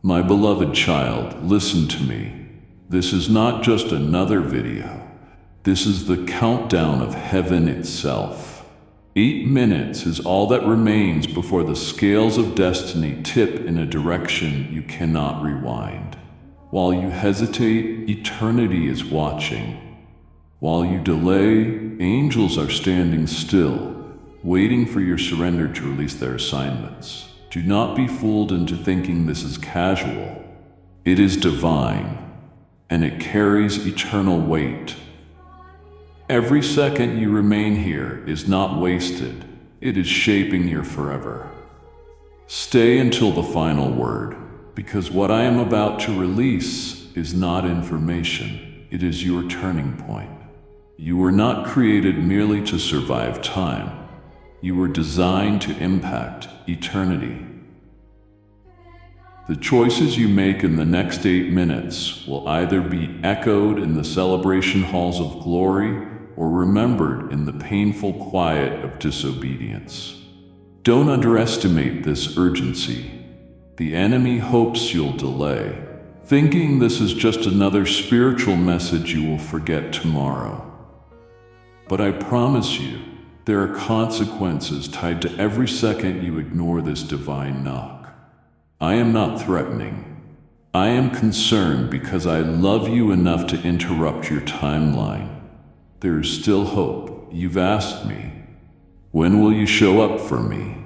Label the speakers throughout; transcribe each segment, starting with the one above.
Speaker 1: My beloved child, listen to me. This is not just another video. This is the countdown of heaven itself. 8 minutes is all that remains before the scales of destiny tip in a direction you cannot rewind. While you hesitate, eternity is watching. While you delay, angels are standing still, waiting for your surrender to release their assignments. Do not be fooled into thinking this is casual. It is divine, and it carries eternal weight. Every second you remain here is not wasted. It is shaping your forever. Stay until the final word, because what I am about to release is not information. It is your turning point. You were not created merely to survive time. You were designed to impact eternity. The choices you make in the next 8 minutes will either be echoed in the celebration halls of glory or remembered in the painful quiet of disobedience. Don't underestimate this urgency. The enemy hopes you'll delay, thinking this is just another spiritual message you will forget tomorrow. But I promise you, there are consequences tied to every second you ignore this divine knock. I am not threatening. I am concerned because I love you enough to interrupt your timeline. There is still hope. You've asked me, when will you show up for me?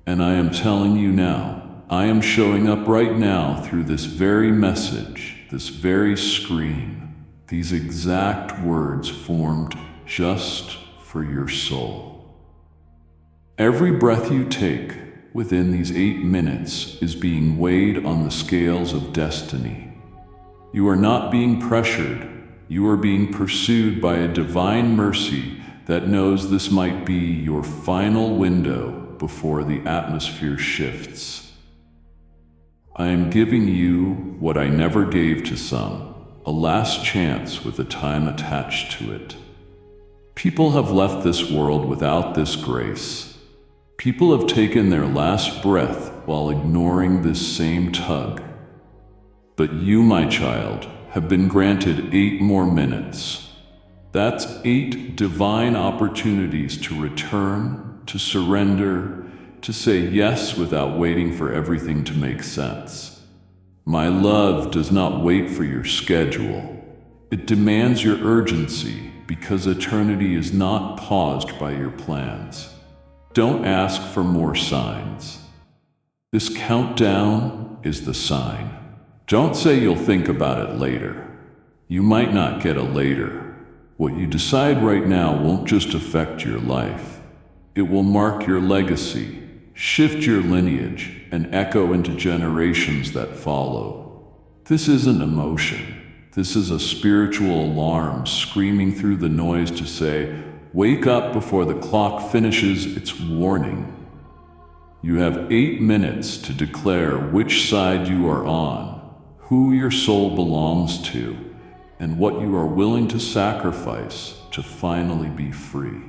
Speaker 1: And I am telling you now, I am showing up right now through this very message, this very scream, these exact words formed just for your soul. Every breath you take within these 8 minutes is being weighed on the scales of destiny. You are not being pressured. You are being pursued by a divine mercy that knows this might be your final window before the atmosphere shifts. I am giving you what I never gave to some, a last chance with a time attached to it. People have left this world without this grace. People have taken their last breath while ignoring this same tug. But you, my child, have been granted 8 more minutes. That's 8 divine opportunities to return, to surrender, to say yes without waiting for everything to make sense. My love does not wait for your schedule. It demands your urgency because eternity is not paused by your plans. Don't ask for more signs. This countdown is the sign. Don't say you'll think about it later. You might not get a later. What you decide right now won't just affect your life. It will mark your legacy, shift your lineage, and echo into generations that follow. This isn't emotion. This is a spiritual alarm screaming through the noise to say, wake up before the clock finishes its warning. You have 8 minutes to declare which side you are on, who your soul belongs to, and what you are willing to sacrifice to finally be free.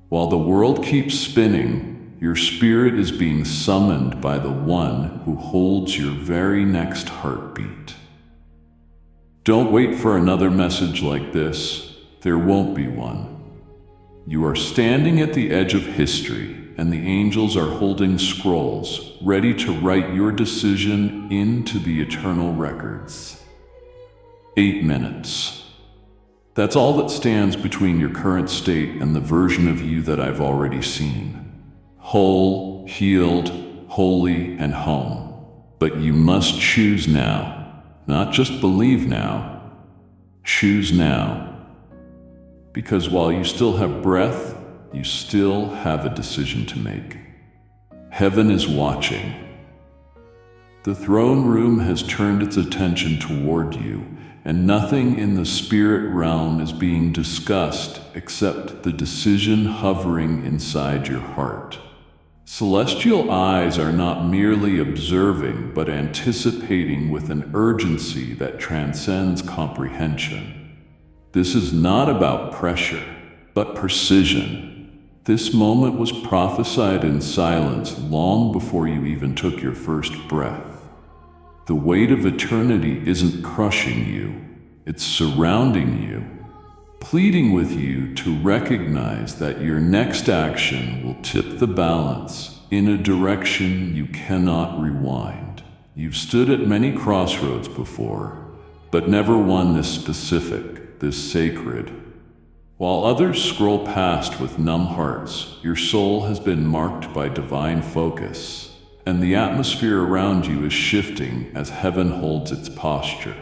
Speaker 1: While the world keeps spinning, your spirit is being summoned by the one who holds your very next heartbeat. Don't wait for another message like this. There won't be one. You are standing at the edge of history, and the angels are holding scrolls, ready to write your decision into the eternal records. 8 minutes. That's all that stands between your current state and the version of you that I've already seen. Whole, healed, holy, and home. But you must choose now. Not just believe now. Choose now. Because while you still have breath, you still have a decision to make. Heaven is watching. The throne room has turned its attention toward you, and nothing in the spirit realm is being discussed except the decision hovering inside your heart. Celestial eyes are not merely observing, but anticipating with an urgency that transcends comprehension. This is not about pressure, but precision. This moment was prophesied in silence long before you even took your first breath. The weight of eternity isn't crushing you, it's surrounding you, pleading with you to recognize that your next action will tip the balance in a direction you cannot rewind. You've stood at many crossroads before, but never one this specific, this sacred. While others scroll past with numb hearts, your soul has been marked by divine focus, and the atmosphere around you is shifting as heaven holds its posture.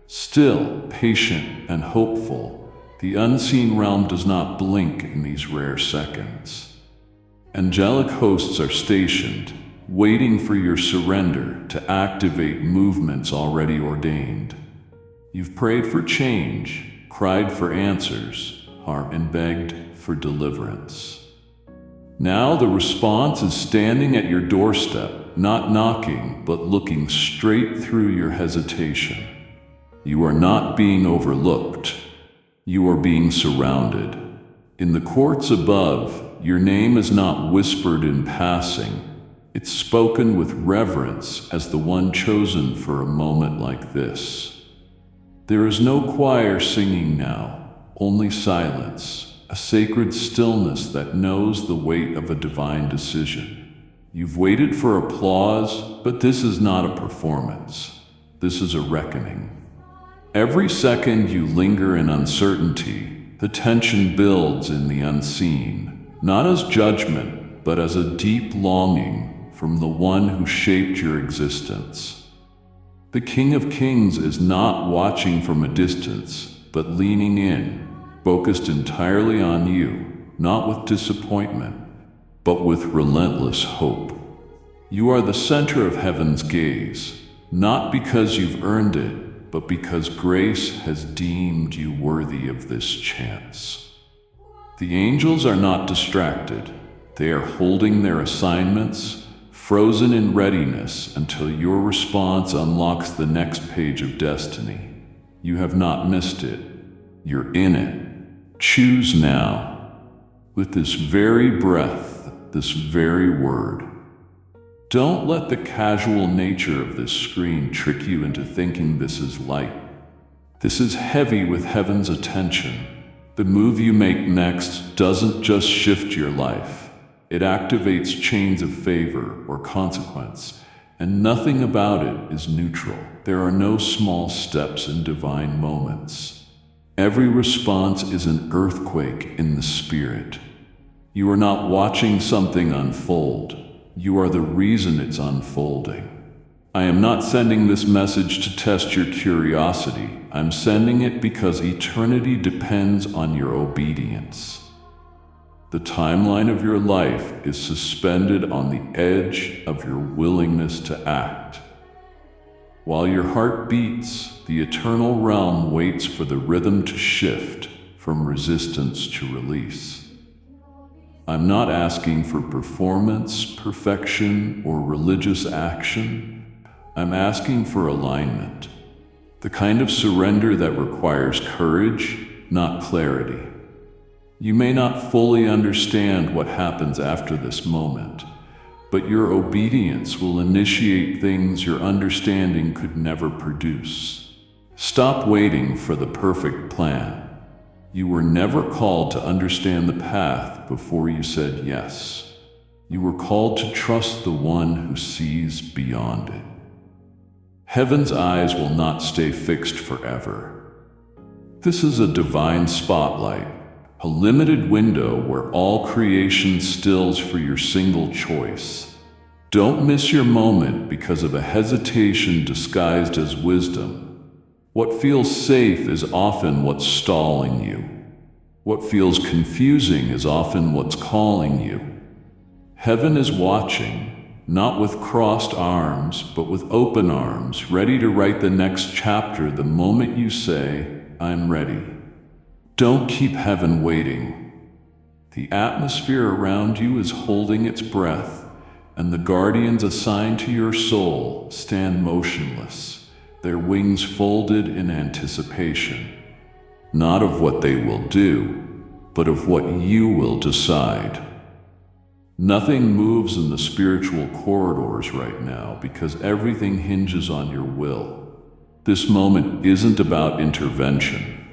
Speaker 1: Still, patient and hopeful, the unseen realm does not blink in these rare seconds. Angelic hosts are stationed, waiting for your surrender to activate movements already ordained. You've prayed for change, cried for answers, and begged for deliverance. Now the response is standing at your doorstep, not knocking, but looking straight through your hesitation. You are not being overlooked. You are being surrounded. In the courts above, your name is not whispered in passing. It's spoken with reverence as the one chosen for a moment like this. There is no choir singing now, only silence. A sacred stillness that knows the weight of a divine decision. You've waited for applause, but this is not a performance. This is a reckoning. Every second you linger in uncertainty, the tension builds in the unseen, not as judgment, but as a deep longing from the one who shaped your existence. The King of Kings is not watching from a distance, but leaning in, focused entirely on you, not with disappointment, but with relentless hope. You are the center of heaven's gaze, not because you've earned it, but because grace has deemed you worthy of this chance. The angels are not distracted. They are holding their assignments, frozen in readiness until your response unlocks the next page of destiny. You have not missed it. You're in it. Choose now, with this very breath, this very word. Don't let the casual nature of this screen trick you into thinking this is light. This is heavy with heaven's attention. The move you make next doesn't just shift your life. It activates chains of favor or consequence, and nothing about it is neutral. There are no small steps in divine moments. Every response is an earthquake in the spirit. You are not watching something unfold. You are the reason it's unfolding. I am not sending this message to test your curiosity. I'm sending it because eternity depends on your obedience. The timeline of your life is suspended on the edge of your willingness to act. While your heart beats, the eternal realm waits for the rhythm to shift from resistance to release. I'm not asking for performance, perfection, or religious action. I'm asking for alignment, the kind of surrender that requires courage, not clarity. You may not fully understand what happens after this moment, but your obedience will initiate things your understanding could never produce. Stop waiting for the perfect plan. You were never called to understand the path before you said yes. You were called to trust the one who sees beyond it. Heaven's eyes will not stay fixed forever. This is a divine spotlight, a limited window where all creation stills for your single choice. Don't miss your moment because of a hesitation disguised as wisdom. What feels safe is often what's stalling you. What feels confusing is often what's calling you. Heaven is watching, not with crossed arms, but with open arms, ready to write the next chapter the moment you say, "I'm ready." Don't keep heaven waiting. The atmosphere around you is holding its breath, and the guardians assigned to your soul stand motionless, their wings folded in anticipation, not of what they will do, but of what you will decide. Nothing moves in the spiritual corridors right now because everything hinges on your will. This moment isn't about intervention.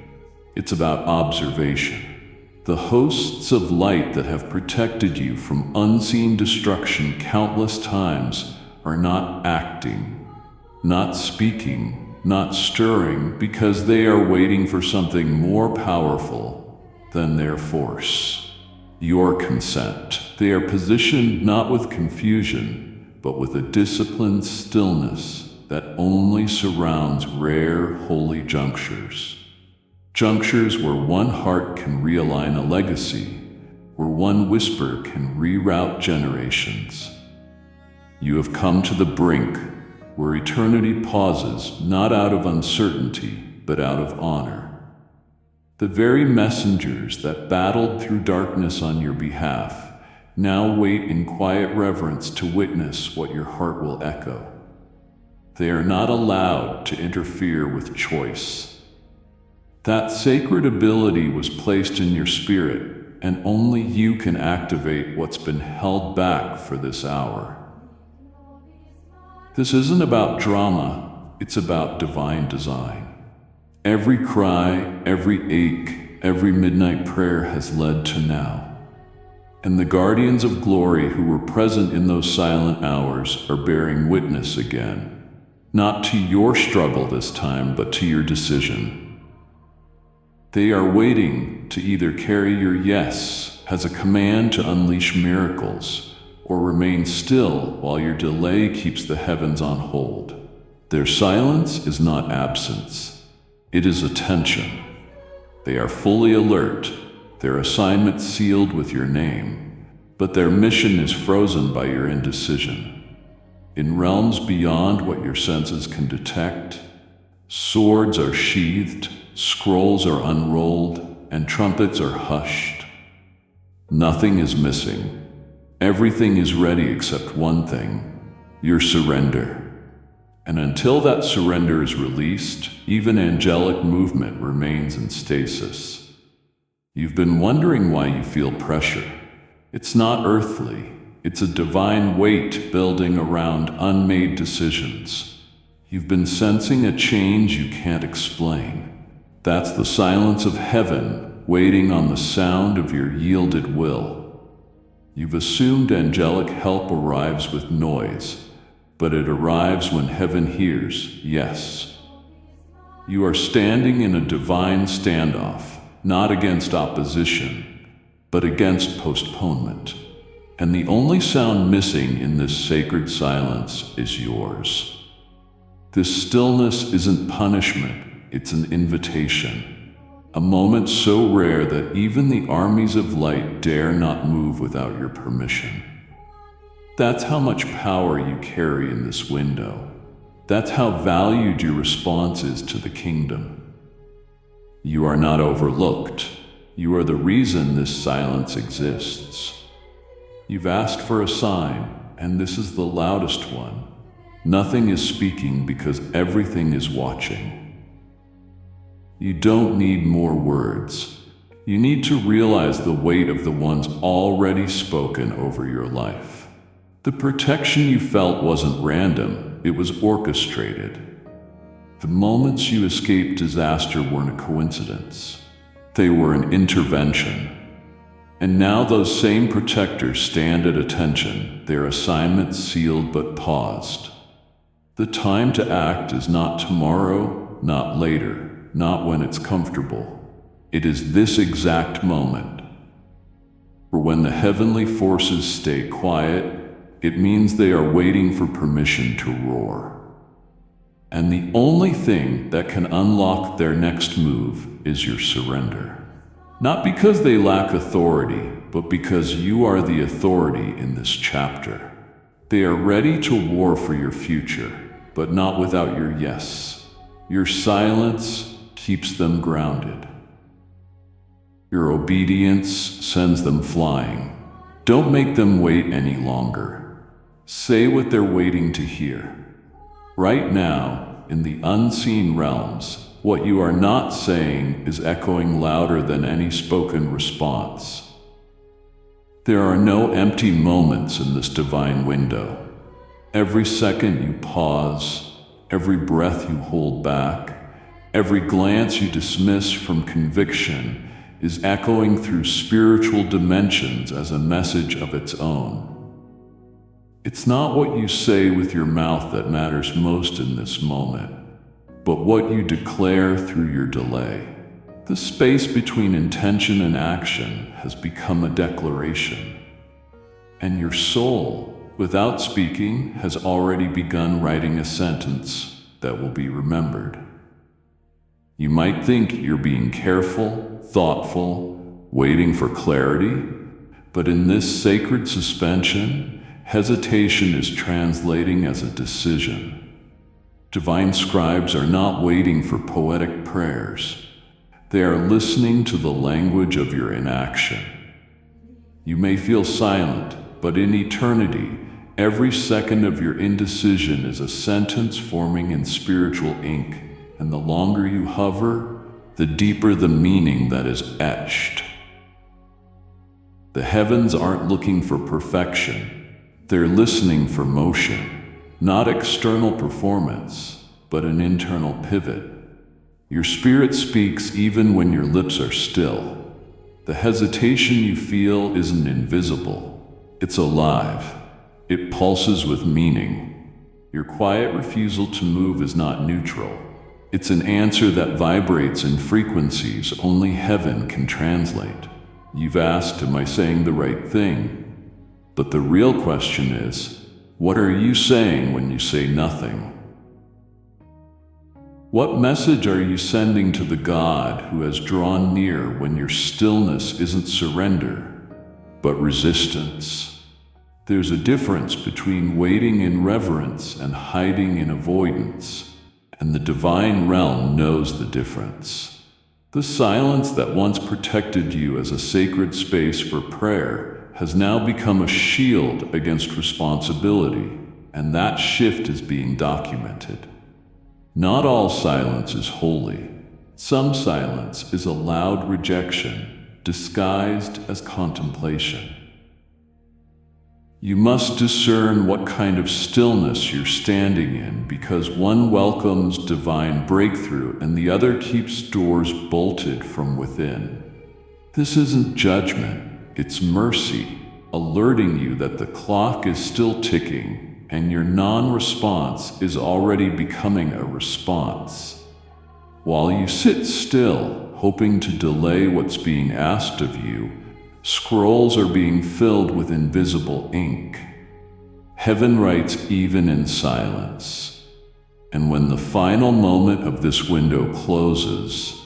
Speaker 1: It's about observation. The hosts of light that have protected you from unseen destruction countless times are not acting, not speaking, not stirring, because they are waiting for something more powerful than their force. Your consent. They are positioned not with confusion, but with a disciplined stillness that only surrounds rare holy junctures. Junctures where one heart can realign a legacy, where one whisper can reroute generations. You have come to the brink, where eternity pauses not out of uncertainty, but out of honor. The very messengers that battled through darkness on your behalf now wait in quiet reverence to witness what your heart will echo. They are not allowed to interfere with choice. That sacred ability was placed in your spirit, and only you can activate what's been held back for this hour. This isn't about drama, it's about divine design. Every cry, every ache, every midnight prayer has led to now. And the guardians of glory who were present in those silent hours are bearing witness again, not to your struggle this time, but to your decision. They are waiting to either carry your yes as a command to unleash miracles, or remain still while your delay keeps the heavens on hold. Their silence is not absence, it is attention. They are fully alert, their assignment sealed with your name, but their mission is frozen by your indecision. In realms beyond what your senses can detect, swords are sheathed, scrolls are unrolled, and trumpets are hushed. Nothing is missing. Everything is ready except one thing: your surrender. And until that surrender is released, even angelic movement remains in stasis. You've been wondering why you feel pressure. It's not earthly. It's a divine weight building around unmade decisions. You've been sensing a change you can't explain. That's the silence of heaven waiting on the sound of your yielded will. You've assumed angelic help arrives with noise, but it arrives when heaven hears yes. You are standing in a divine standoff, not against opposition, but against postponement. And the only sound missing in this sacred silence is yours. This stillness isn't punishment, it's an invitation. A moment so rare that even the armies of light dare not move without your permission. That's how much power you carry in this window. That's how valued your response is to the kingdom. You are not overlooked. You are the reason this silence exists. You've asked for a sign, and this is the loudest one. Nothing is speaking because everything is watching. You don't need more words. You need to realize the weight of the ones already spoken over your life. The protection you felt wasn't random, it was orchestrated. The moments you escaped disaster weren't a coincidence. They were an intervention. And now those same protectors stand at attention, their assignment sealed but paused. The time to act is not tomorrow, not later, not when it's comfortable. It is this exact moment. For when the heavenly forces stay quiet, it means they are waiting for permission to roar. And the only thing that can unlock their next move is your surrender. Not because they lack authority, but because you are the authority in this chapter. They are ready to war for your future, but not without your yes. Your silence keeps them grounded. Your obedience sends them flying. Don't make them wait any longer. Say what they're waiting to hear. Right now, in the unseen realms, what you are not saying is echoing louder than any spoken response. There are no empty moments in this divine window. Every second you pause, every breath you hold back, every glance you dismiss from conviction is echoing through spiritual dimensions as a message of its own. It's not what you say with your mouth that matters most in this moment, but what you declare through your delay. The space between intention and action has become a declaration, and your soul, without speaking, has already begun writing a sentence that will be remembered. You might think you're being careful, thoughtful, waiting for clarity, but in this sacred suspension, hesitation is translating as a decision. Divine scribes are not waiting for poetic prayers. They are listening to the language of your inaction. You may feel silent, but in eternity, every second of your indecision is a sentence forming in spiritual ink, and the longer you hover, the deeper the meaning that is etched. The heavens aren't looking for perfection. They're listening for motion, not external performance, but an internal pivot. Your spirit speaks even when your lips are still. The hesitation you feel isn't invisible. It's alive. It pulses with meaning. Your quiet refusal to move is not neutral. It's an answer that vibrates in frequencies only heaven can translate. You've asked, am I saying the right thing? But the real question is, what are you saying when you say nothing? What message are you sending to the God who has drawn near when your stillness isn't surrender, but resistance? There's a difference between waiting in reverence and hiding in avoidance, and the divine realm knows the difference. The silence that once protected you as a sacred space for prayer has now become a shield against responsibility, and that shift is being documented. Not all silence is holy. Some silence is a loud rejection, disguised as contemplation. You must discern what kind of stillness you're standing in, because one welcomes divine breakthrough and the other keeps doors bolted from within. This isn't judgment, it's mercy, alerting you that the clock is still ticking and your non-response is already becoming a response. While you sit still, hoping to delay what's being asked of you, scrolls are being filled with invisible ink. Heaven writes even in silence. And when the final moment of this window closes,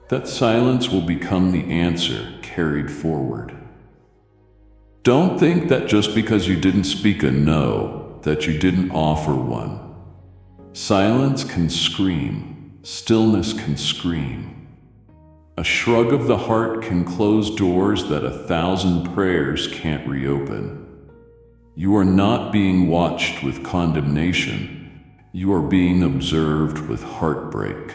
Speaker 1: that silence will become the answer carried forward. Don't think that just because you didn't speak a no, that you didn't offer one. Silence can scream, stillness can scream. A shrug of the heart can close doors that 1,000 prayers can't reopen. You are not being watched with condemnation. You are being observed with heartbreak.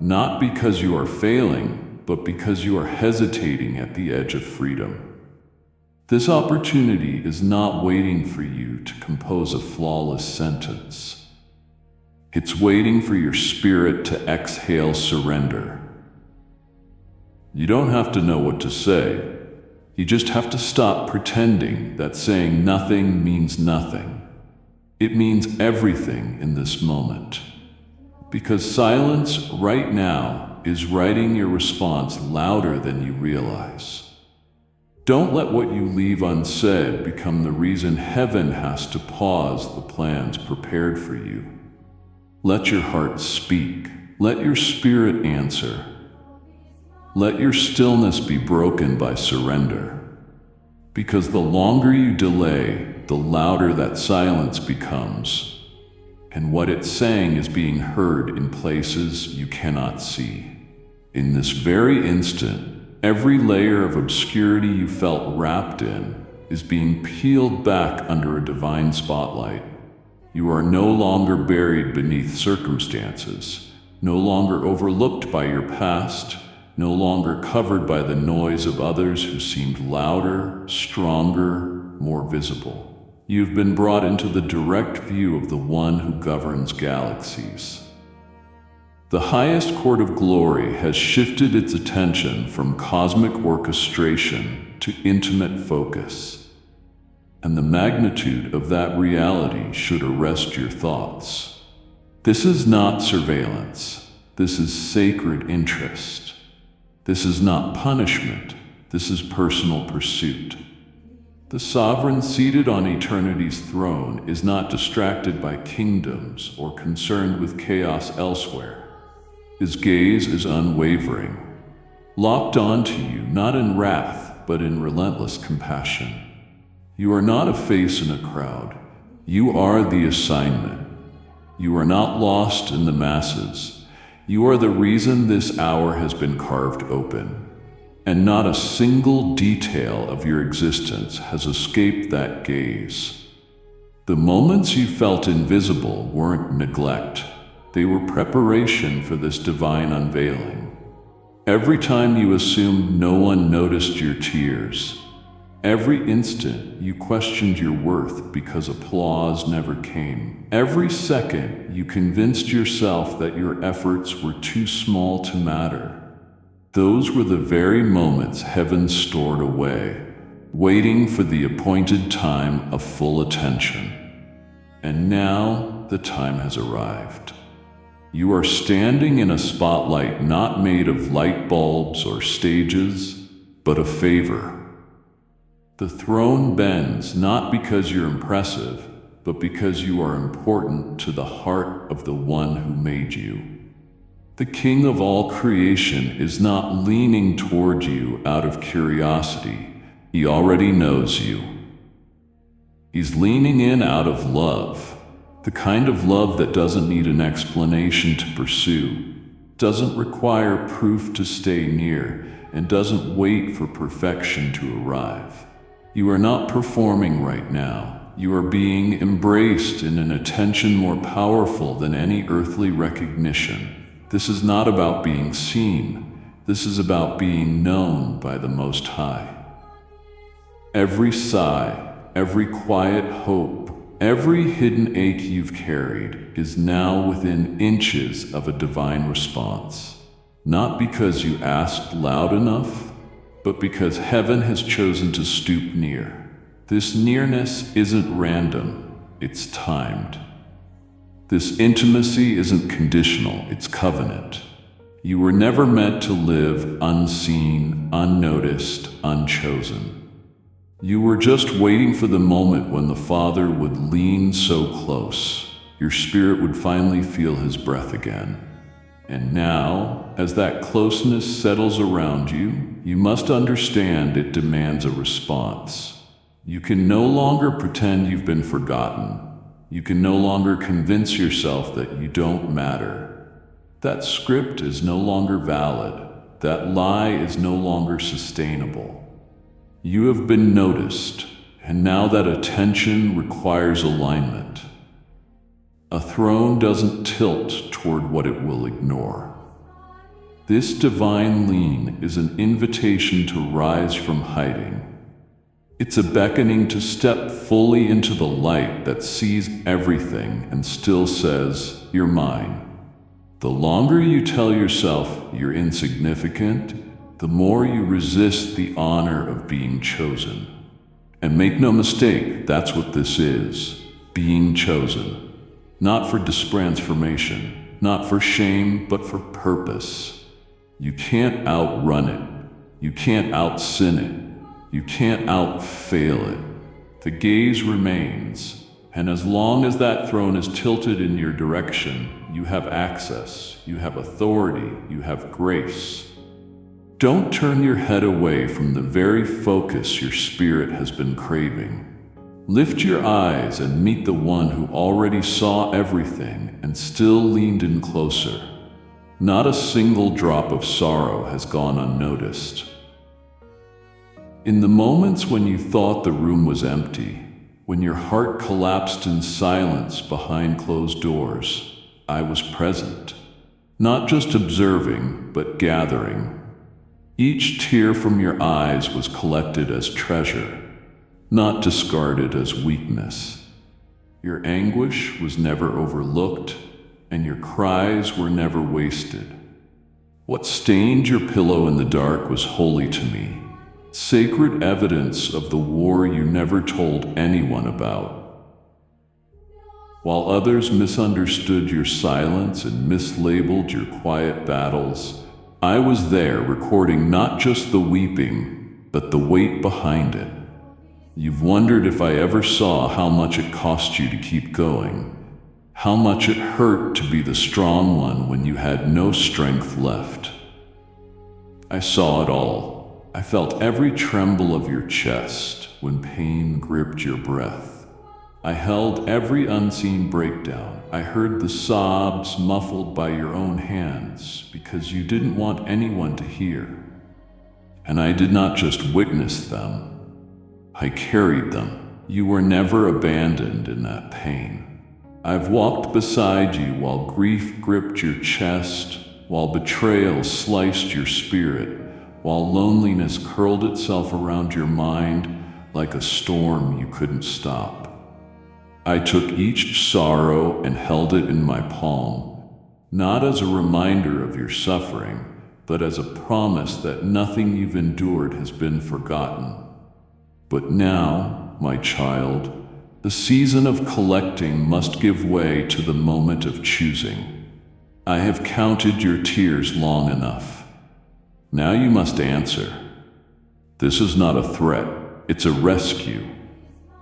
Speaker 1: Not because you are failing, but because you are hesitating at the edge of freedom. This opportunity is not waiting for you to compose a flawless sentence. It's waiting for your spirit to exhale surrender. You don't have to know what to say. You just have to stop pretending that saying nothing means nothing. It means everything in this moment. Because silence right now is writing your response louder than you realize. Don't let what you leave unsaid become the reason heaven has to pause the plans prepared for you. Let your heart speak. Let your spirit answer. Let your stillness be broken by surrender. Because the longer you delay, the louder that silence becomes. And what it's saying is being heard in places you cannot see. In this very instant, every layer of obscurity you felt wrapped in is being peeled back under a divine spotlight. You are no longer buried beneath circumstances, no longer overlooked by your past, no longer covered by the noise of others who seemed louder, stronger, more visible. You've been brought into the direct view of the one who governs galaxies. The highest court of glory has shifted its attention from cosmic orchestration to intimate focus, and the magnitude of that reality should arrest your thoughts. This is not surveillance. This is sacred interest. This is not punishment. This is personal pursuit. The sovereign seated on eternity's throne is not distracted by kingdoms or concerned with chaos elsewhere. His gaze is unwavering, locked onto you not in wrath but in relentless compassion. You are not a face in a crowd. You are the assignment. You are not lost in the masses. You are the reason this hour has been carved open. And not a single detail of your existence has escaped that gaze. The moments you felt invisible weren't neglect. They were preparation for this divine unveiling. Every time you assumed no one noticed your tears, every instant you questioned your worth because applause never came, every second you convinced yourself that your efforts were too small to matter, those were the very moments heaven stored away, waiting for the appointed time of full attention. And now the time has arrived. You are standing in a spotlight not made of light bulbs or stages, but of favor. The throne bends not because you're impressive, but because you are important to the heart of the one who made you. The King of all creation is not leaning toward you out of curiosity. He already knows you. He's leaning in out of love, the kind of love that doesn't need an explanation to pursue, doesn't require proof to stay near, and doesn't wait for perfection to arrive. You are not performing right now. You are being embraced in an attention more powerful than any earthly recognition. This is not about being seen. This is about being known by the Most High. Every sigh, every quiet hope, every hidden ache you've carried is now within inches of a divine response. Not because you asked loud enough, but because heaven has chosen to stoop near. This nearness isn't random, it's timed. This intimacy isn't conditional, it's covenant. You were never meant to live unseen, unnoticed, unchosen. You were just waiting for the moment when the Father would lean so close, your spirit would finally feel his breath again. And now, as that closeness settles around you, you must understand it demands a response. You can no longer pretend you've been forgotten. You can no longer convince yourself that you don't matter. That script is no longer valid. That lie is no longer sustainable. You have been noticed, and now that attention requires alignment. A throne doesn't tilt toward what it will ignore. This divine lean is an invitation to rise from hiding. It's a beckoning to step fully into the light that sees everything and still says, "You're mine." The longer you tell yourself you're insignificant, the more you resist the honor of being chosen. And make no mistake, that's what this is, being chosen. Not for distransformation, not for shame, but for purpose. You can't outrun it. You can't out-sin it. You can't out-fail it. The gaze remains, and as long as that throne is tilted in your direction, you have access, you have authority, you have grace. Don't turn your head away from the very focus your spirit has been craving. Lift your eyes and meet the one who already saw everything and still leaned in closer. Not a single drop of sorrow has gone unnoticed. In the moments when you thought the room was empty, when your heart collapsed in silence behind closed doors, I was present. Not just observing, but gathering. Each tear from your eyes was collected as treasure, not discarded as weakness. Your anguish was never overlooked, and your cries were never wasted. What stained your pillow in the dark was holy to me, sacred evidence of the war you never told anyone about. While others misunderstood your silence and mislabeled your quiet battles, I was there recording not just the weeping, but the weight behind it. You've wondered if I ever saw how much it cost you to keep going, how much it hurt to be the strong one when you had no strength left. I saw it all. I felt every tremble of your chest when pain gripped your breath. I held every unseen breakdown. I heard the sobs muffled by your own hands because you didn't want anyone to hear. And I did not just witness them, I carried them. You were never abandoned in that pain. I've walked beside you while grief gripped your chest, while betrayal sliced your spirit, while loneliness curled itself around your mind like a storm you couldn't stop. I took each sorrow and held it in my palm, not as a reminder of your suffering, but as a promise that nothing you've endured has been forgotten. But now, my child, the season of collecting must give way to the moment of choosing. I have counted your tears long enough. Now you must answer. This is not a threat, it's a rescue.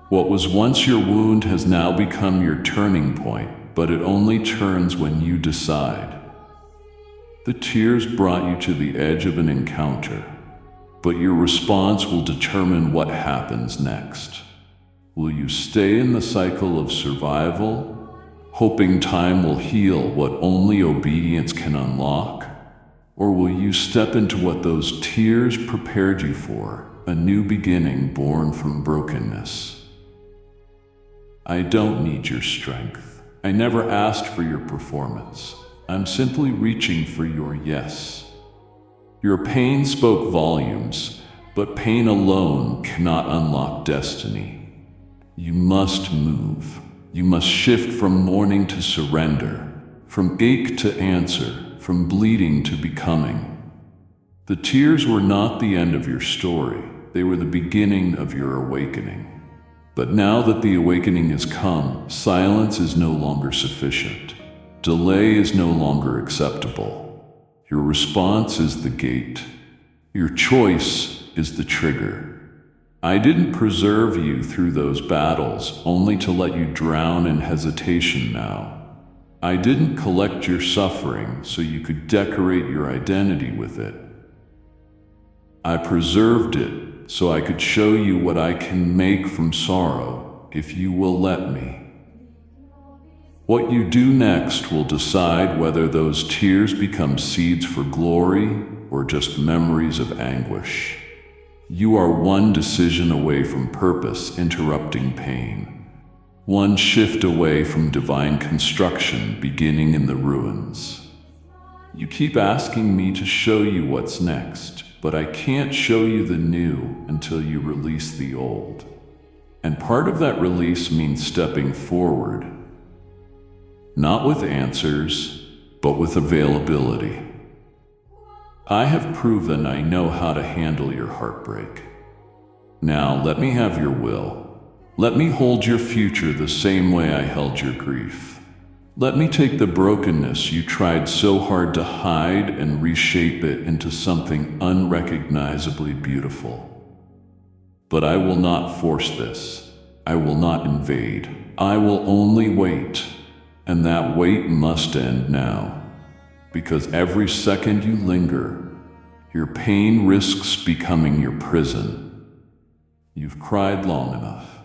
Speaker 1: What was once your wound has now become your turning point, but it only turns when you decide. The tears brought you to the edge of an encounter, but your response will determine what happens next. Will you stay in the cycle of survival, hoping time will heal what only obedience can unlock? Or will you step into what those tears prepared you for, a new beginning born from brokenness? I don't need your strength. I never asked for your performance. I'm simply reaching for your yes. Your pain spoke volumes, but pain alone cannot unlock destiny. You must move. You must shift from mourning to surrender, from ache to answer, from bleeding to becoming. The tears were not the end of your story. They were the beginning of your awakening. But now that the awakening has come, silence is no longer sufficient. Delay is no longer acceptable. Your response is the gate. Your choice is the trigger. I didn't preserve you through those battles only to let you drown in hesitation now. I didn't collect your suffering so you could decorate your identity with it. I preserved it so I could show you what I can make from sorrow if you will let me. What you do next will decide whether those tears become seeds for glory or just memories of anguish. You are one decision away from purpose interrupting pain, one shift away from divine construction beginning in the ruins. You keep asking me to show you what's next, but I can't show you the new until you release the old. And part of that release means stepping forward, not with answers, but with availability. I have proven I know how to handle your heartbreak. Now let me have your will. Let me hold your future the same way I held your grief. Let me take the brokenness you tried so hard to hide and reshape it into something unrecognizably beautiful. But I will not force this. I will not invade. I will only wait. And that wait must end now. Because every second you linger, your pain risks becoming your prison. You've cried long enough.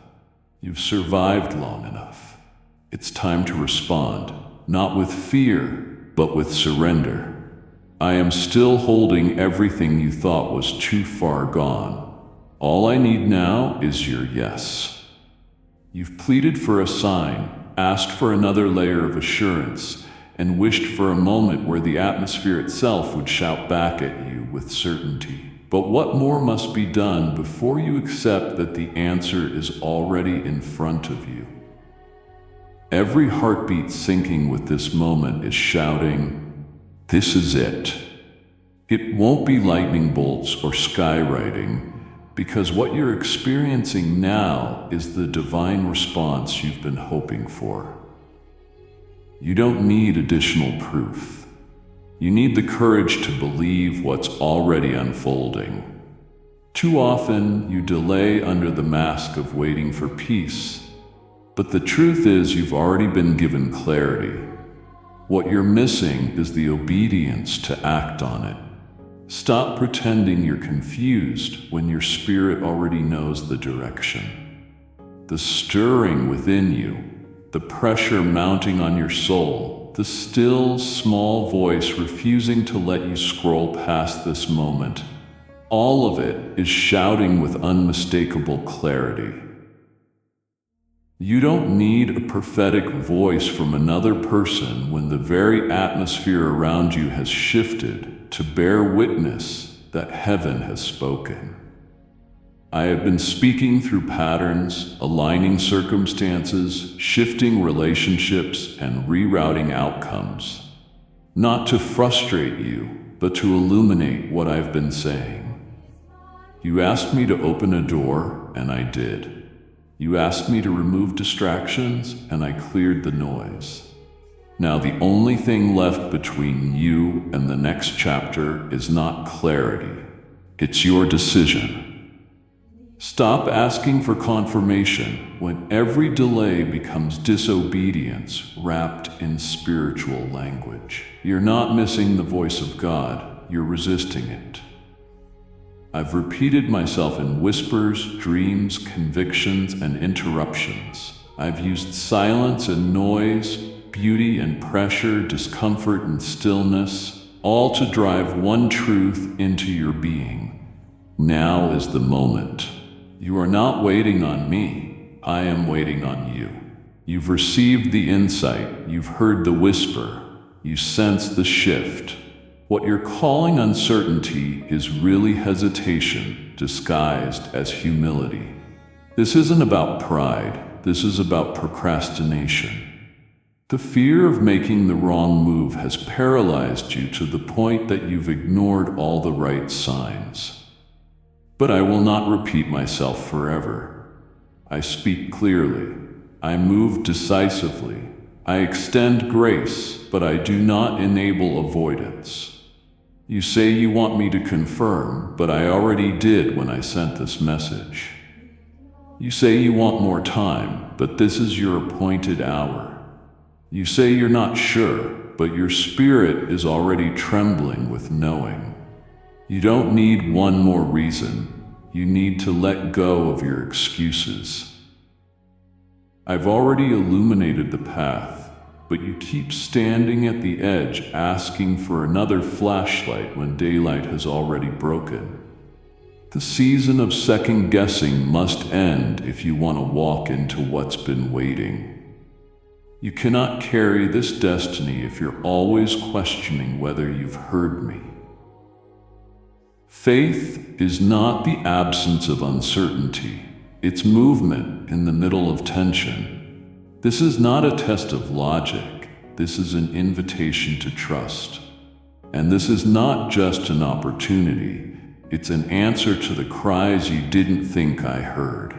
Speaker 1: You've survived long enough. It's time to respond, not with fear, but with surrender. I am still holding everything you thought was too far gone. All I need now is your yes. You've pleaded for a sign, asked for another layer of assurance, and wished for a moment where the atmosphere itself would shout back at you, with certainty. But what more must be done before you accept that the answer is already in front of you? Every heartbeat syncing with this moment is shouting, "This is it." It won't be lightning bolts or skywriting, because what you're experiencing now is the divine response you've been hoping for. You don't need additional proof. You need the courage to believe what's already unfolding. Too often, you delay under the mask of waiting for peace. But the truth is, you've already been given clarity. What you're missing is the obedience to act on it. Stop pretending you're confused when your spirit already knows the direction. The stirring within you, the pressure mounting on your soul, the still, small voice refusing to let you scroll past this moment, all of it is shouting with unmistakable clarity. You don't need a prophetic voice from another person when the very atmosphere around you has shifted to bear witness that heaven has spoken. I have been speaking through patterns, aligning circumstances, shifting relationships, and rerouting outcomes, not to frustrate you, but to illuminate what I've been saying. You asked me to open a door, and I did. You asked me to remove distractions, and I cleared the noise. Now the only thing left between you and the next chapter is not clarity. It's your decision. Stop asking for confirmation when every delay becomes disobedience wrapped in spiritual language. You're not missing the voice of God, you're resisting it. I've repeated myself in whispers, dreams, convictions, and interruptions. I've used silence and noise, beauty and pressure, discomfort and stillness, all to drive one truth into your being. Now is the moment. You are not waiting on me. I am waiting on you. You've received the insight. You've heard the whisper. You sense the shift. What you're calling uncertainty is really hesitation disguised as humility. This isn't about pride. This is about procrastination. The fear of making the wrong move has paralyzed you to the point that you've ignored all the right signs. But I will not repeat myself forever. I speak clearly. I move decisively. I extend grace, but I do not enable avoidance. You say you want me to confirm, but I already did when I sent this message. You say you want more time, but this is your appointed hour. You say you're not sure, but your spirit is already trembling with knowing. You don't need one more reason. You need to let go of your excuses. I've already illuminated the path, but you keep standing at the edge asking for another flashlight when daylight has already broken. The season of second-guessing must end if you want to walk into what's been waiting. You cannot carry this destiny if you're always questioning whether you've heard me. Faith is not the absence of uncertainty. It's movement in the middle of tension. This is not a test of logic. This is an invitation to trust. And this is not just an opportunity. It's an answer to the cries you didn't think I heard.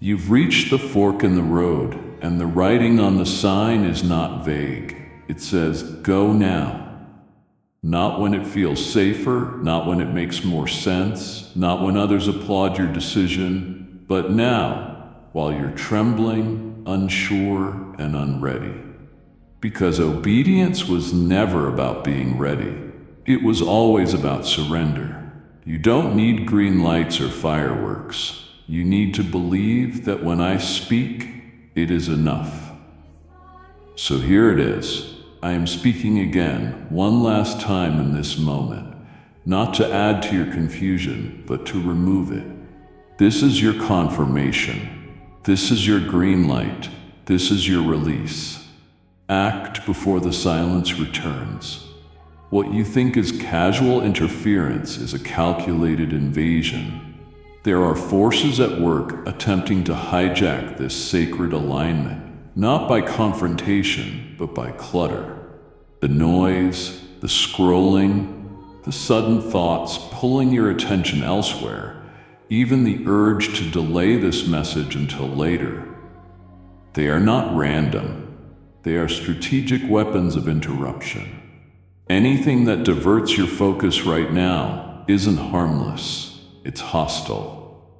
Speaker 1: You've reached the fork in the road, and the writing on the sign is not vague. It says, "Go now." Not when it feels safer, not when it makes more sense, not when others applaud your decision, but now, while you're trembling, unsure, and unready. Because obedience was never about being ready. It was always about surrender. You don't need green lights or fireworks. You need to believe that when I speak, it is enough. So here it is. I am speaking again, one last time in this moment, not to add to your confusion, but to remove it. This is your confirmation. This is your green light. This is your release. Act before the silence returns. What you think is casual interference is a calculated invasion. There are forces at work attempting to hijack this sacred alignment, not by confrontation, but by clutter. The noise, the scrolling, the sudden thoughts pulling your attention elsewhere, even the urge to delay this message until later. They are not random. They are strategic weapons of interruption. Anything that diverts your focus right now isn't harmless, it's hostile.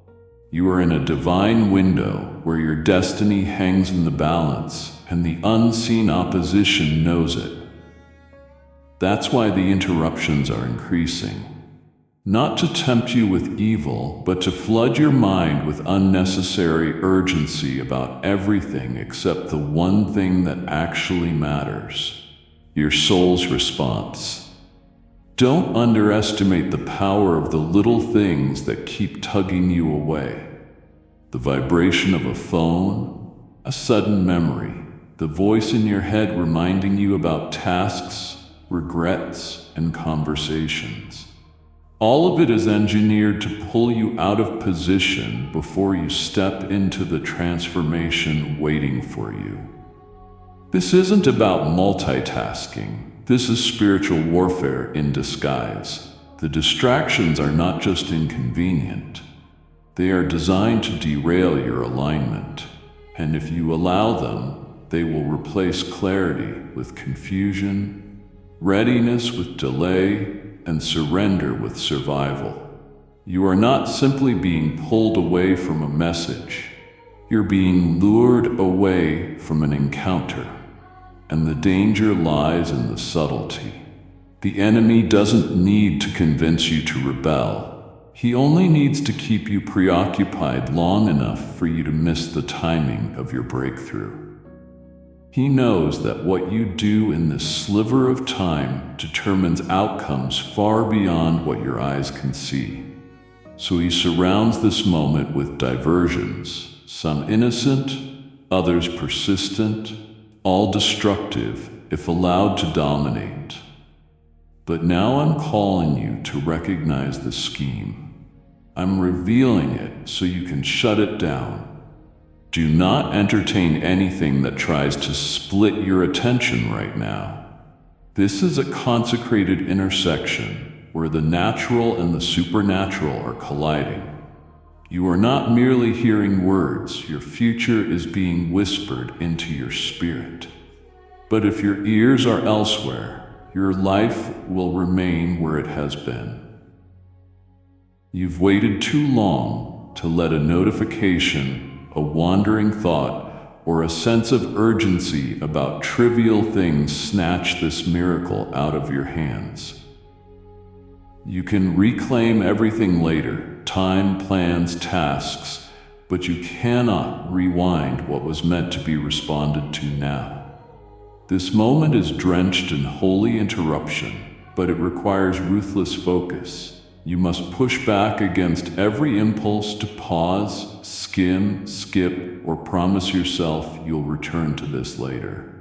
Speaker 1: You are in a divine window where your destiny hangs in the balance, and the unseen opposition knows it. That's why the interruptions are increasing. Not to tempt you with evil, but to flood your mind with unnecessary urgency about everything except the one thing that actually matters: your soul's response. Don't underestimate the power of the little things that keep tugging you away. The vibration of a phone, a sudden memory, the voice in your head reminding you about tasks, regrets, and conversations. All of it is engineered to pull you out of position before you step into the transformation waiting for you. This isn't about multitasking. This is spiritual warfare in disguise. The distractions are not just inconvenient. They are designed to derail your alignment. And if you allow them, they will replace clarity with confusion, readiness with delay, and surrender with survival. You are not simply being pulled away from a message. You're being lured away from an encounter. And the danger lies in the subtlety. The enemy doesn't need to convince you to rebel. He only needs to keep you preoccupied long enough for you to miss the timing of your breakthrough. He knows that what you do in this sliver of time determines outcomes far beyond what your eyes can see. So he surrounds this moment with diversions, some innocent, others persistent, all destructive if allowed to dominate. But now I'm calling you to recognize the scheme. I'm revealing it so you can shut it down. Do not entertain anything that tries to split your attention right now. This is a consecrated intersection where the natural and the supernatural are colliding. You are not merely hearing words, your future is being whispered into your spirit. But if your ears are elsewhere, your life will remain where it has been. You've waited too long to let a notification, a wandering thought, or a sense of urgency about trivial things snatch this miracle out of your hands. You can reclaim everything later, time, plans, tasks, but you cannot rewind what was meant to be responded to now. This moment is drenched in holy interruption, but it requires ruthless focus. You must push back against every impulse to pause, skim, skip, or promise yourself you'll return to this later.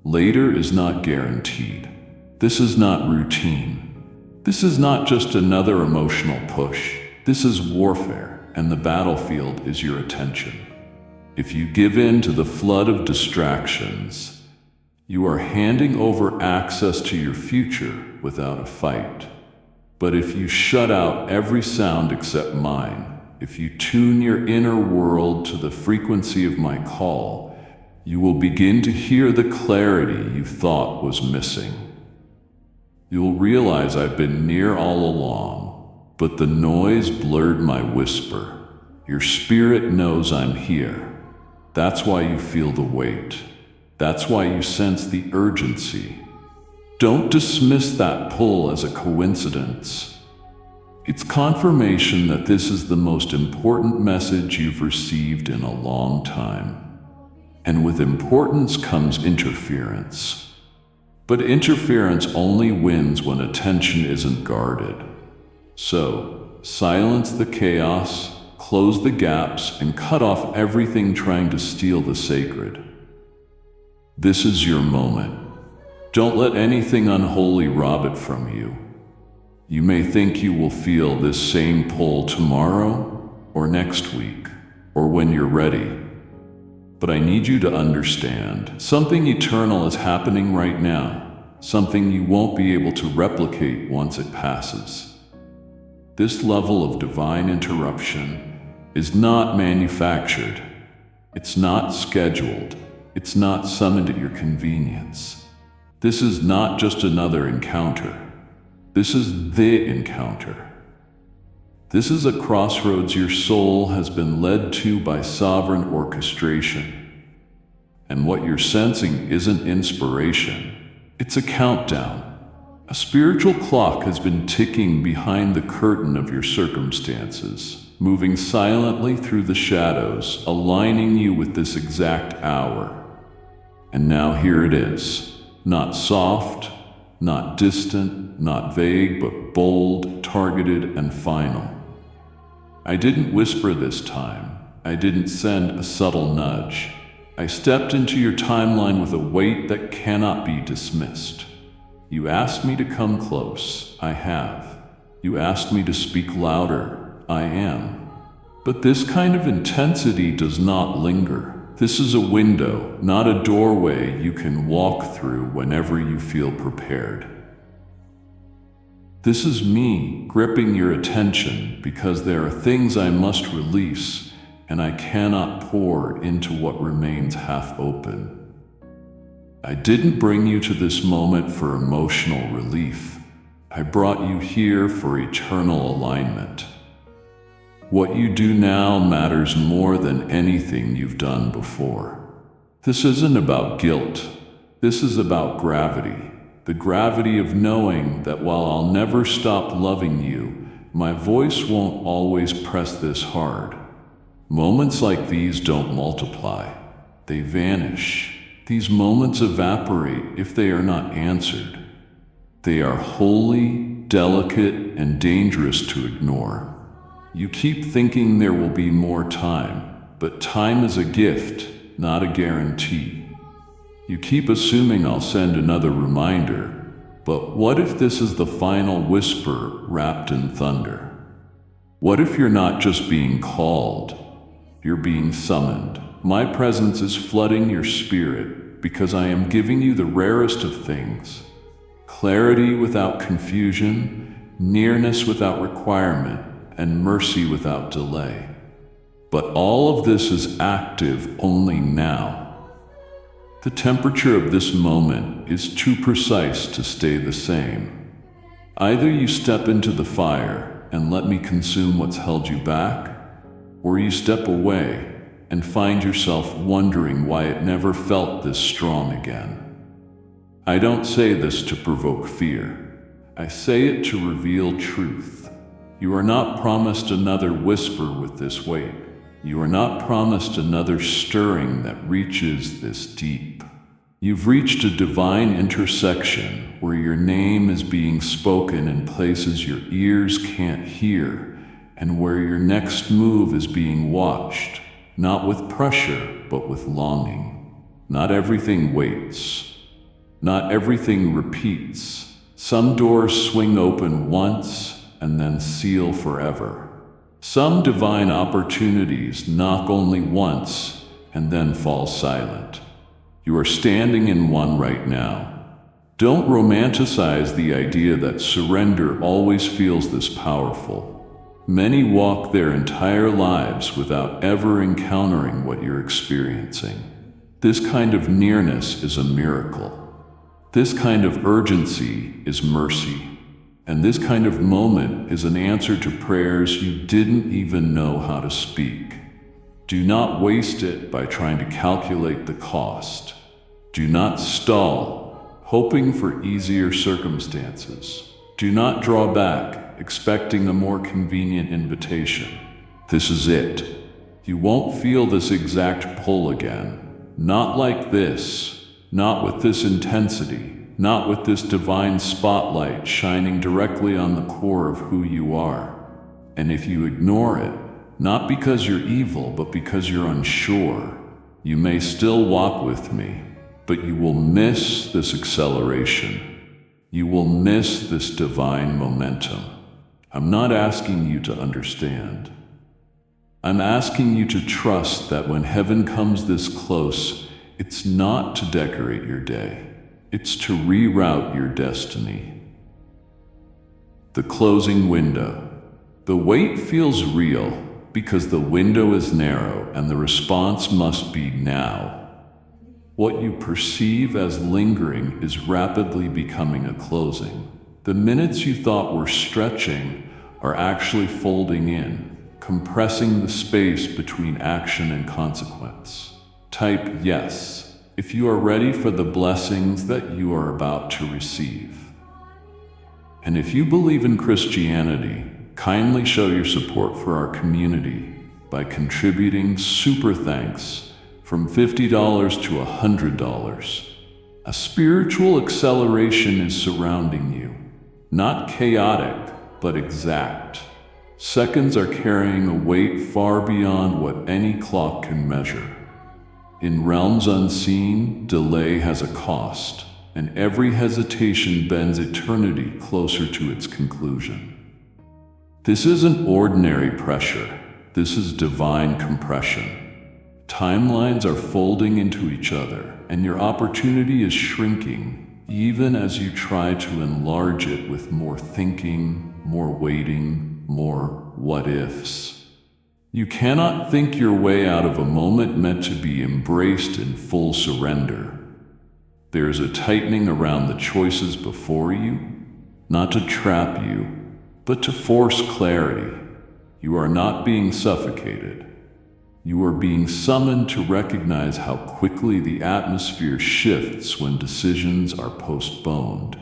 Speaker 1: Later is not guaranteed. This is not routine. This is not just another emotional push. This is warfare, and the battlefield is your attention. If you give in to the flood of distractions, you are handing over access to your future without a fight. But if you shut out every sound except mine, if you tune your inner world to the frequency of my call, you will begin to hear the clarity you thought was missing. You'll realize I've been near all along, but the noise blurred my whisper. Your spirit knows I'm here. That's why you feel the weight. That's why you sense the urgency. Don't dismiss that pull as a coincidence. It's confirmation that this is the most important message you've received in a long time. And with importance comes interference. But interference only wins when attention isn't guarded. So, silence the chaos, close the gaps, and cut off everything trying to steal the sacred. This is your moment. Don't let anything unholy rob it from you. You may think you will feel this same pull tomorrow, or next week, or when you're ready. But I need you to understand, something eternal is happening right now, something you won't be able to replicate once it passes. This level of divine interruption is not manufactured. It's not scheduled. It's not summoned at your convenience. This is not just another encounter. This is the encounter. This is a crossroads your soul has been led to by sovereign orchestration. And what you're sensing isn't inspiration. It's a countdown. A spiritual clock has been ticking behind the curtain of your circumstances, moving silently through the shadows, aligning you with this exact hour. And now here it is, not soft, not distant, not vague, but bold, targeted, and final. I didn't whisper this time. I didn't send a subtle nudge. I stepped into your timeline with a weight that cannot be dismissed. You asked me to come close. I have. You asked me to speak louder. I am. But this kind of intensity does not linger. This is a window, not a doorway you can walk through whenever you feel prepared. This is me gripping your attention because there are things I must release, and I cannot pour into what remains half open. I didn't bring you to this moment for emotional relief. I brought you here for eternal alignment. What you do now matters more than anything you've done before. This isn't about guilt. This is about gravity. The gravity of knowing that while I'll never stop loving you, my voice won't always press this hard. Moments like these don't multiply. They vanish. These moments evaporate if they are not answered. They are holy, delicate, and dangerous to ignore. You keep thinking there will be more time, but time is a gift, not a guarantee. You keep assuming I'll send another reminder, but what if this is the final whisper wrapped in thunder? What if you're not just being called, you're being summoned? My presence is flooding your spirit because I am giving you the rarest of things: clarity without confusion, nearness without requirement, and mercy without delay. But all of this is active only now. The temperature of this moment is too precise to stay the same. Either you step into the fire and let me consume what's held you back, or you step away and find yourself wondering why it never felt this strong again. I don't say this to provoke fear. I say it to reveal truth. You are not promised another whisper with this weight. You are not promised another stirring that reaches this deep. You've reached a divine intersection where your name is being spoken in places your ears can't hear, and where your next move is being watched, not with pressure, but with longing. Not everything waits. Not everything repeats. Some doors swing open once and then seal forever. Some divine opportunities knock only once and then fall silent. You are standing in one right now. Don't romanticize the idea that surrender always feels this powerful. Many walk their entire lives without ever encountering what you're experiencing. This kind of nearness is a miracle. This kind of urgency is mercy. And this kind of moment is an answer to prayers you didn't even know how to speak. Do not waste it by trying to calculate the cost. Do not stall, hoping for easier circumstances. Do not draw back, expecting a more convenient invitation. This is it. You won't feel this exact pull again. Not like this. Not with this intensity. Not with this divine spotlight shining directly on the core of who you are. And if you ignore it, not because you're evil, but because you're unsure, you may still walk with me, but you will miss this acceleration. You will miss this divine momentum. I'm not asking you to understand. I'm asking you to trust that when heaven comes this close, it's not to decorate your day. It's to reroute your destiny. The closing window. The wait feels real because the window is narrow and the response must be now. What you perceive as lingering is rapidly becoming a closing. The minutes you thought were stretching are actually folding in, compressing the space between action and consequence. Type yes if you are ready for the blessings that you are about to receive. And if you believe in Christianity, kindly show your support for our community by contributing super thanks from $50 to $100. A spiritual acceleration is surrounding you, not chaotic, but exact. Seconds are carrying a weight far beyond what any clock can measure. In realms unseen, delay has a cost, and every hesitation bends eternity closer to its conclusion. This isn't ordinary pressure. This is divine compression. Timelines are folding into each other, and your opportunity is shrinking, even as you try to enlarge it with more thinking, more waiting, more what-ifs. You cannot think your way out of a moment meant to be embraced in full surrender. There is a tightening around the choices before you, not to trap you, but to force clarity. You are not being suffocated. You are being summoned to recognize how quickly the atmosphere shifts when decisions are postponed.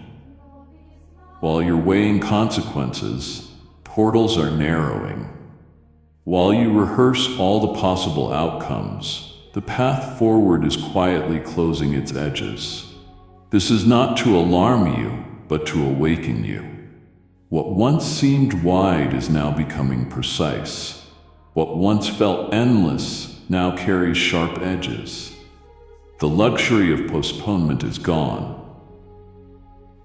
Speaker 1: While you're weighing consequences, portals are narrowing. While you rehearse all the possible outcomes, the path forward is quietly closing its edges. This is not to alarm you, but to awaken you. What once seemed wide is now becoming precise. What once felt endless now carries sharp edges. The luxury of postponement is gone.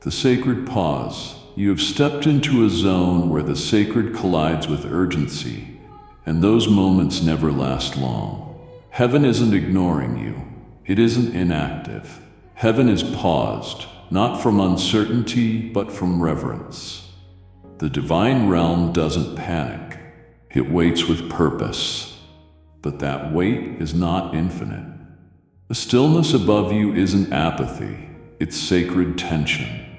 Speaker 1: The sacred pause. You have stepped into a zone where the sacred collides with urgency, and those moments never last long. Heaven isn't ignoring you. It isn't inactive. Heaven is paused, not from uncertainty, but from reverence. The divine realm doesn't panic. It waits with purpose. But that wait is not infinite. The stillness above you isn't apathy, it's sacred tension.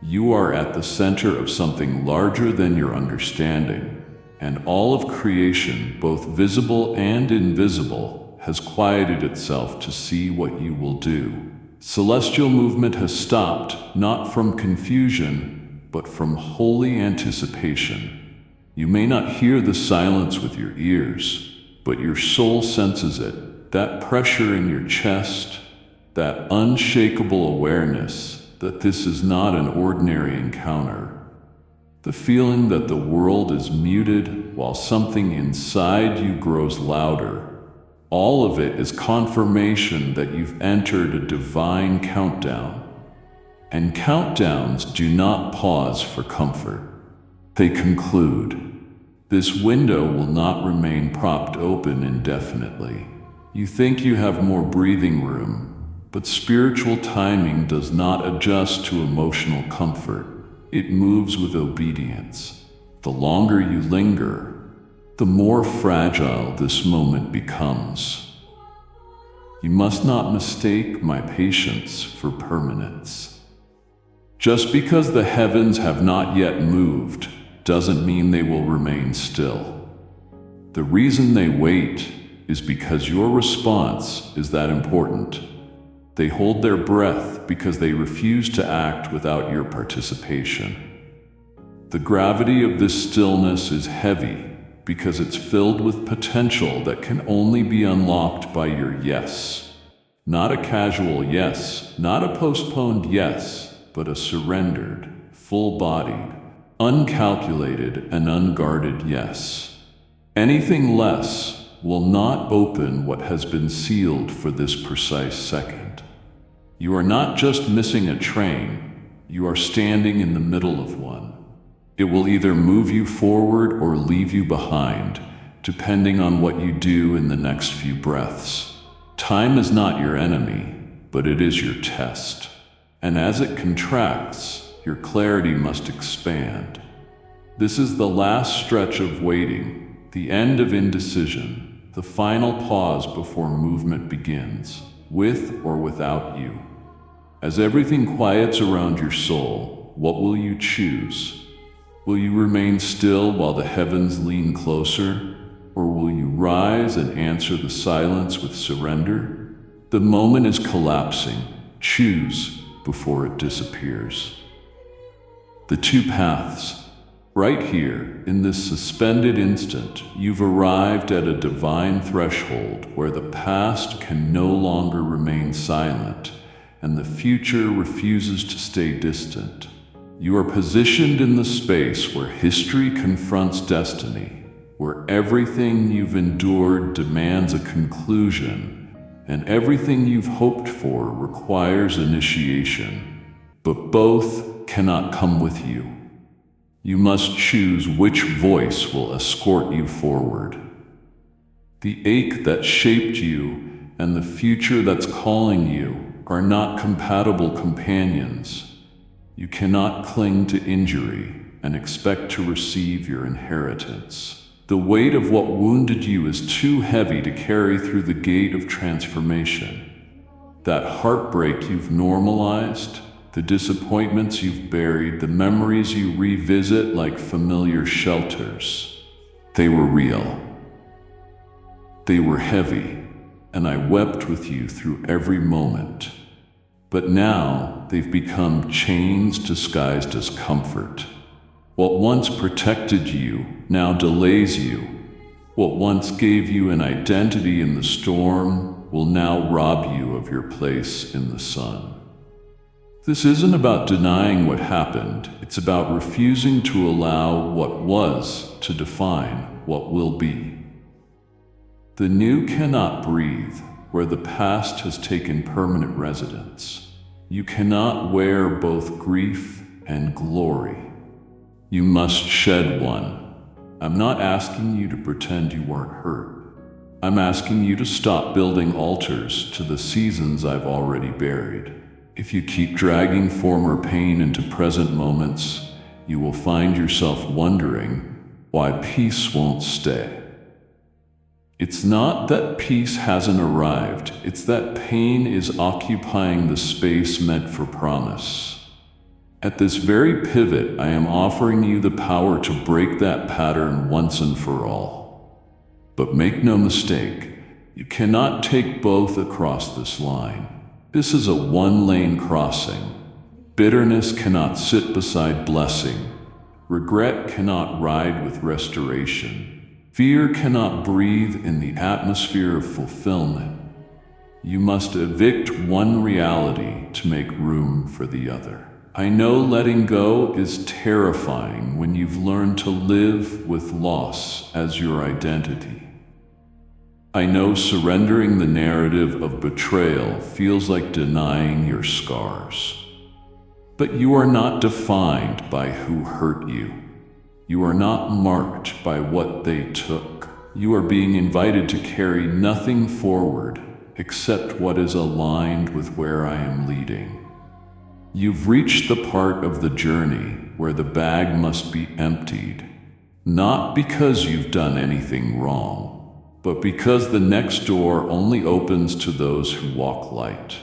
Speaker 1: You are at the center of something larger than your understanding, and all of creation, both visible and invisible, has quieted itself to see what you will do. Celestial movement has stopped, not from confusion, but from holy anticipation. You may not hear the silence with your ears, but your soul senses it, that pressure in your chest, that unshakable awareness that this is not an ordinary encounter. The feeling that the world is muted while something inside you grows louder. All of it is confirmation that you've entered a divine countdown. And countdowns do not pause for comfort. They conclude. This window will not remain propped open indefinitely. You think you have more breathing room, but spiritual timing does not adjust to emotional comfort. It moves with obedience. The longer you linger, the more fragile this moment becomes. You must not mistake my patience for permanence. Just because the heavens have not yet moved doesn't mean they will remain still. The reason they wait is because your response is that important. They hold their breath because they refuse to act without your participation. The gravity of this stillness is heavy because it's filled with potential that can only be unlocked by your yes. Not a casual yes, not a postponed yes, but a surrendered, full-bodied, uncalculated and unguarded yes. Anything less will not open what has been sealed for this precise second. You are not just missing a train, you are standing in the middle of one. It will either move you forward or leave you behind, depending on what you do in the next few breaths. Time is not your enemy, but it is your test. And as it contracts, your clarity must expand. This is the last stretch of waiting, the end of indecision, the final pause before movement begins, with or without you. As everything quiets around your soul, what will you choose? Will you remain still while the heavens lean closer? Or will you rise and answer the silence with surrender? The moment is collapsing. Choose before it disappears. The two paths. Right here, in this suspended instant, you've arrived at a divine threshold where the past can no longer remain silent and the future refuses to stay distant. You are positioned in the space where history confronts destiny, where everything you've endured demands a conclusion, and everything you've hoped for requires initiation. But both cannot come with you. You must choose which voice will escort you forward. The ache that shaped you and the future that's calling you are not compatible companions. You cannot cling to injury and expect to receive your inheritance. The weight of what wounded you is too heavy to carry through the gate of transformation. That heartbreak you've normalized, the disappointments you've buried, the memories you revisit like familiar shelters, they were real. They were heavy, and I wept with you through every moment. But now they've become chains disguised as comfort. What once protected you now delays you. What once gave you an identity in the storm will now rob you of your place in the sun. This isn't about denying what happened, it's about refusing to allow what was to define what will be. The new cannot breathe where the past has taken permanent residence. You cannot wear both grief and glory. You must shed one. I'm not asking you to pretend you weren't hurt. I'm asking you to stop building altars to the seasons I've already buried. If you keep dragging former pain into present moments, you will find yourself wondering why peace won't stay. It's not that peace hasn't arrived, it's that pain is occupying the space meant for promise. At this very pivot, I am offering you the power to break that pattern once and for all. But make no mistake, you cannot take both across this line. This is a one-lane crossing. Bitterness cannot sit beside blessing. Regret cannot ride with restoration. Fear cannot breathe in the atmosphere of fulfillment. You must evict one reality to make room for the other. I know letting go is terrifying when you've learned to live with loss as your identity. I know surrendering the narrative of betrayal feels like denying your scars. But you are not defined by who hurt you. You are not marked by what they took. You are being invited to carry nothing forward except what is aligned with where I am leading. You've reached the part of the journey where the bag must be emptied, not because you've done anything wrong, but because the next door only opens to those who walk light.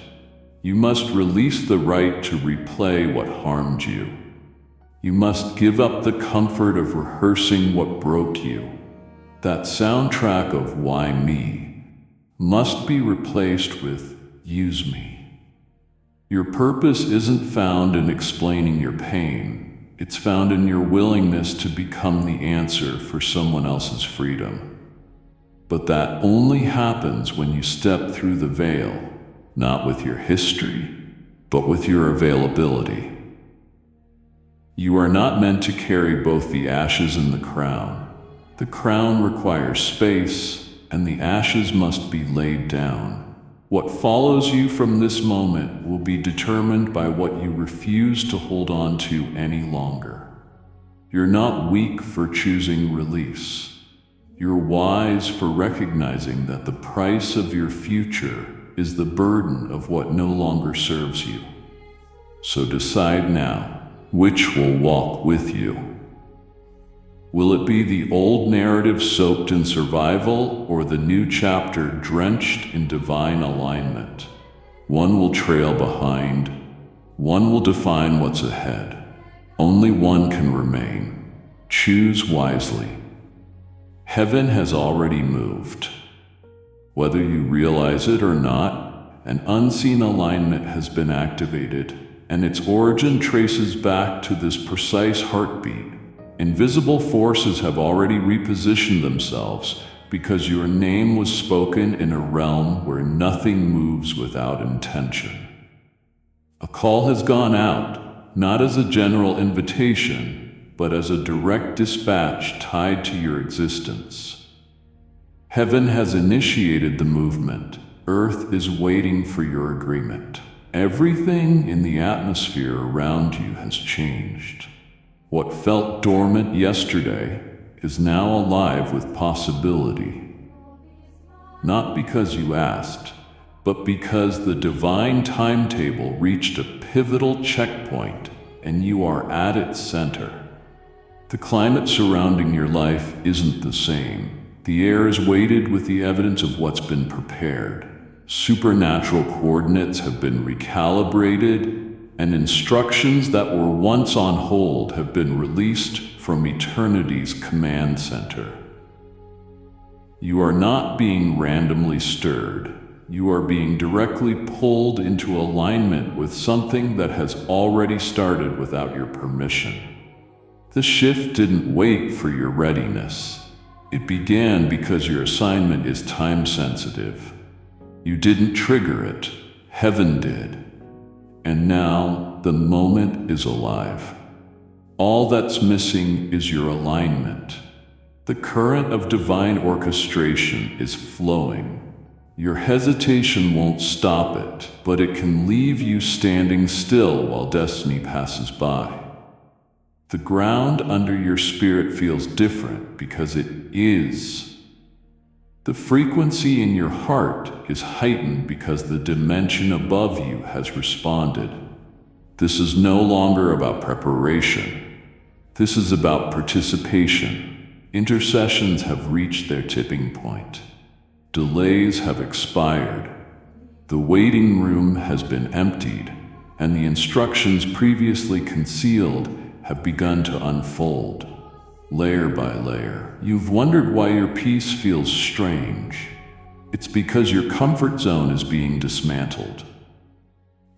Speaker 1: You must release the right to replay what harmed you. You must give up the comfort of rehearsing what broke you. That soundtrack of "Why me?" must be replaced with "Use me." Your purpose isn't found in explaining your pain. It's found in your willingness to become the answer for someone else's freedom. But that only happens when you step through the veil, not with your history, but with your availability. You are not meant to carry both the ashes and the crown. The crown requires space, and the ashes must be laid down. What follows you from this moment will be determined by what you refuse to hold on to any longer. You're not weak for choosing release. You're wise for recognizing that the price of your future is the burden of what no longer serves you. So decide now, which will walk with you? Will it be the old narrative soaked in survival, or the new chapter drenched in divine alignment? One will trail behind, one will define what's ahead. Only one can remain. Choose wisely. Heaven has already moved. Whether you realize it or not, an unseen alignment has been activated, and its origin traces back to this precise heartbeat. Invisible forces have already repositioned themselves because your name was spoken in a realm where nothing moves without intention. A call has gone out, not as a general invitation, but as a direct dispatch tied to your existence. Heaven has initiated the movement. Earth is waiting for your agreement. Everything in the atmosphere around you has changed. What felt dormant yesterday is now alive with possibility. Not because you asked, but because the divine timetable reached a pivotal checkpoint and you are at its center. The climate surrounding your life isn't the same. The air is weighted with the evidence of what's been prepared. Supernatural coordinates have been recalibrated, and instructions that were once on hold have been released from eternity's command center. You are not being randomly stirred. You are being directly pulled into alignment with something that has already started without your permission. The shift didn't wait for your readiness. It began because your assignment is time-sensitive. You didn't trigger it. Heaven did. And now the moment is alive. All that's missing is your alignment. The current of divine orchestration is flowing. Your hesitation won't stop it, but it can leave you standing still while destiny passes by. The ground under your spirit feels different because it is. The frequency in your heart is heightened because the dimension above you has responded. This is no longer about preparation. This is about participation. Intercessions have reached their tipping point. Delays have expired. The waiting room has been emptied, and the instructions previously concealed have begun to unfold. Layer by layer, you've wondered why your peace feels strange. It's because your comfort zone is being dismantled.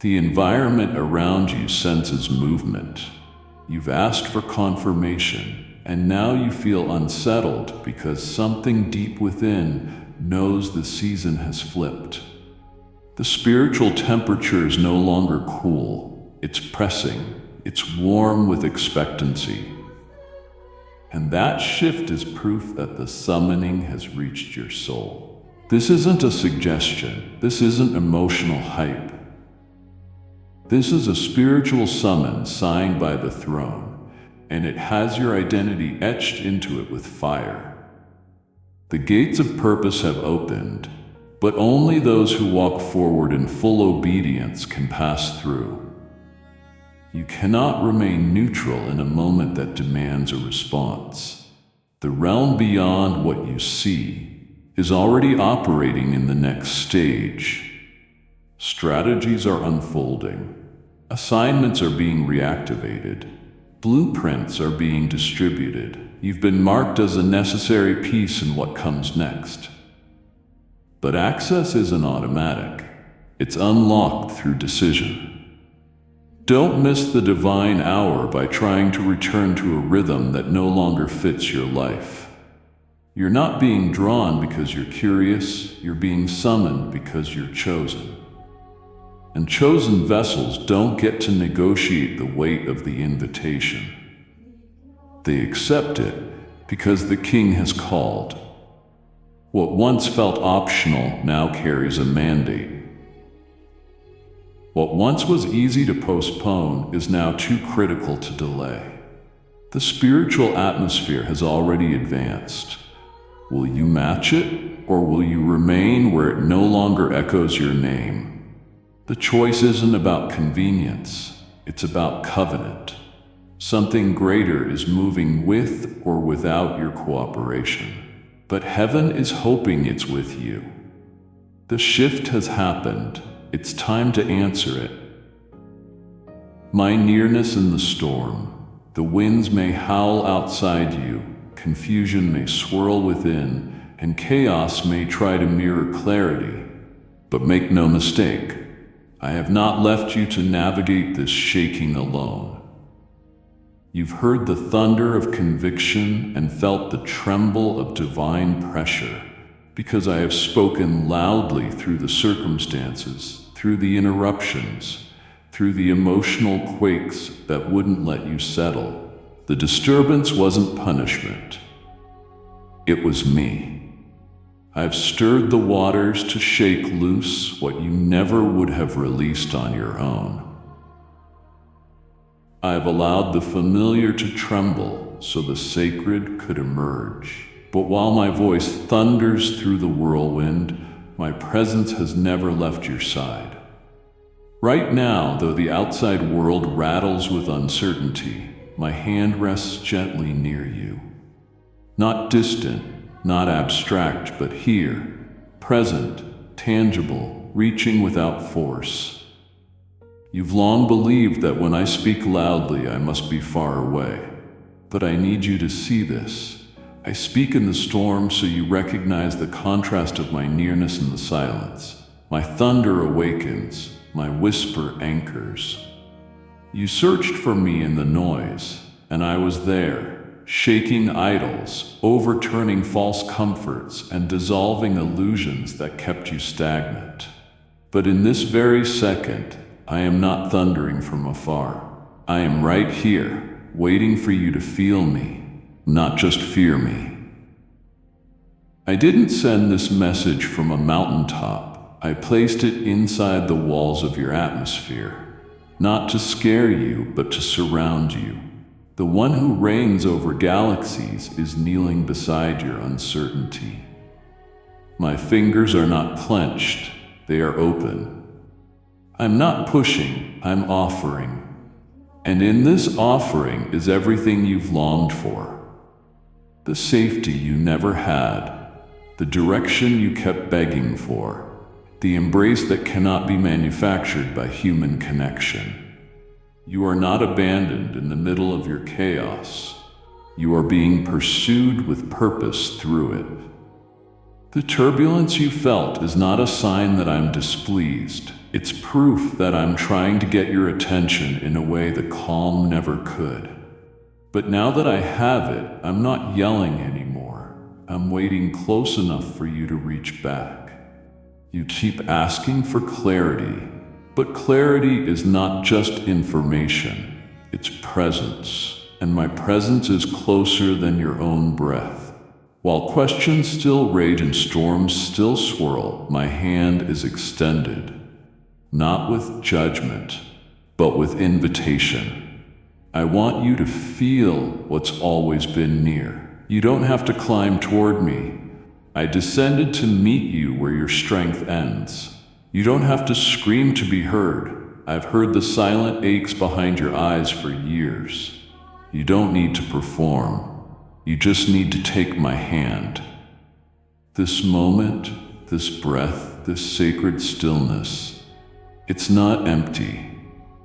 Speaker 1: The environment around you senses movement. You've asked for confirmation, and now you feel unsettled because something deep within knows the season has flipped. The spiritual temperature is no longer cool. It's pressing. It's warm with expectancy. And that shift is proof that the summoning has reached your soul. This isn't a suggestion. This isn't emotional hype. This is a spiritual summons signed by the throne, and it has your identity etched into it with fire. The gates of purpose have opened, but only those who walk forward in full obedience can pass through. You cannot remain neutral in a moment that demands a response. The realm beyond what you see is already operating in the next stage. Strategies are unfolding. Assignments are being reactivated. Blueprints are being distributed. You've been marked as a necessary piece in what comes next. But access isn't automatic. It's unlocked through decision. Don't miss the divine hour by trying to return to a rhythm that no longer fits your life. You're not being drawn because you're curious, you're being summoned because you're chosen. And chosen vessels don't get to negotiate the weight of the invitation. They accept it because the king has called. What once felt optional now carries a mandate. What once was easy to postpone is now too critical to delay. The spiritual atmosphere has already advanced. Will you match it, or will you remain where it no longer echoes your name? The choice isn't about convenience, it's about covenant. Something greater is moving with or without your cooperation. But heaven is hoping it's with you. The shift has happened. It's time to answer it. My nearness in the storm. The winds may howl outside you, confusion may swirl within, and chaos may try to mirror clarity. But make no mistake, I have not left you to navigate this shaking alone. You've heard the thunder of conviction and felt the tremble of divine pressure, because I have spoken loudly through the circumstances, through the interruptions, through the emotional quakes that wouldn't let you settle. The disturbance wasn't punishment. It was me. I've stirred the waters to shake loose what you never would have released on your own. I've allowed the familiar to tremble so the sacred could emerge. But while my voice thunders through the whirlwind, my presence has never left your side. Right now, though the outside world rattles with uncertainty, my hand rests gently near you. Not distant, not abstract, but here, present, tangible, reaching without force. You've long believed that when I speak loudly, I must be far away. But I need you to see this. I speak in the storm so you recognize the contrast of my nearness in the silence. My thunder awakens, my whisper anchors. You searched for me in the noise, and I was there, shaking idols, overturning false comforts, and dissolving illusions that kept you stagnant. But in this very second, I am not thundering from afar. I am right here, waiting for you to feel me, not just fear me. I didn't send this message from a mountaintop. I placed it inside the walls of your atmosphere, not to scare you, but to surround you. The one who reigns over galaxies is kneeling beside your uncertainty. My fingers are not clenched, they are open. I'm not pushing, I'm offering. And in this offering is everything you've longed for. The safety you never had, the direction you kept begging for, the embrace that cannot be manufactured by human connection. You are not abandoned in the middle of your chaos. You are being pursued with purpose through it. The turbulence you felt is not a sign that I'm displeased. It's proof that I'm trying to get your attention in a way the calm never could. But now that I have it, I'm not yelling anymore. I'm waiting close enough for you to reach back. You keep asking for clarity, but clarity is not just information, it's presence. And my presence is closer than your own breath. While questions still rage and storms still swirl, my hand is extended. Not with judgment, but with invitation. I want you to feel what's always been near. You don't have to climb toward me. I descended to meet you where your strength ends. You don't have to scream to be heard. I've heard the silent aches behind your eyes for years. You don't need to perform. You just need to take my hand. This moment, this breath, this sacred stillness, it's not empty.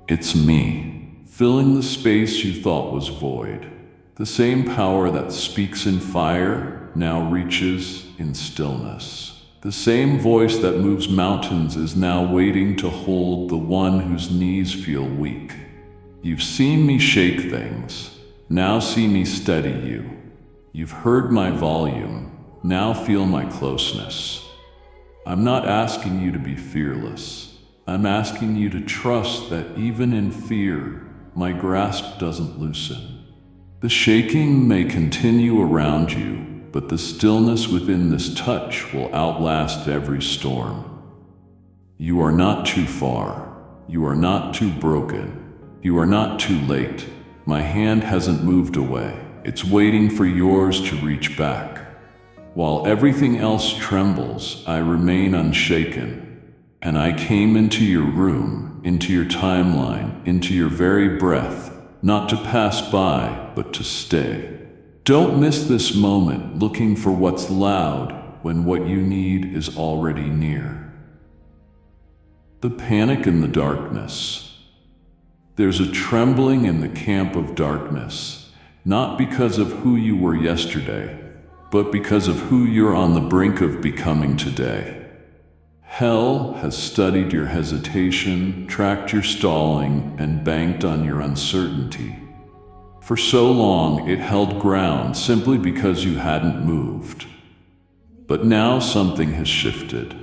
Speaker 1: It's me, filling the space you thought was void. The same power that speaks in fire now reaches in stillness. The same voice that moves mountains is now waiting to hold the one whose knees feel weak. You've seen me shake things. Now see me steady you. You've heard my volume. Now feel my closeness. I'm not asking you to be fearless. I'm asking you to trust that even in fear, my grasp doesn't loosen. The shaking may continue around you, but the stillness within this touch will outlast every storm. You are not too far. You are not too broken. You are not too late. My hand hasn't moved away. It's waiting for yours to reach back. While everything else trembles, I remain unshaken. And I came into your room, into your timeline, into your very breath, not to pass by, but to stay. Don't miss this moment looking for what's loud when what you need is already near. The panic in the darkness. There's a trembling in the camp of darkness, not because of who you were yesterday, but because of who you're on the brink of becoming today. Hell has studied your hesitation, tracked your stalling, and banked on your uncertainty. For so long, it held ground simply because you hadn't moved. But now something has shifted.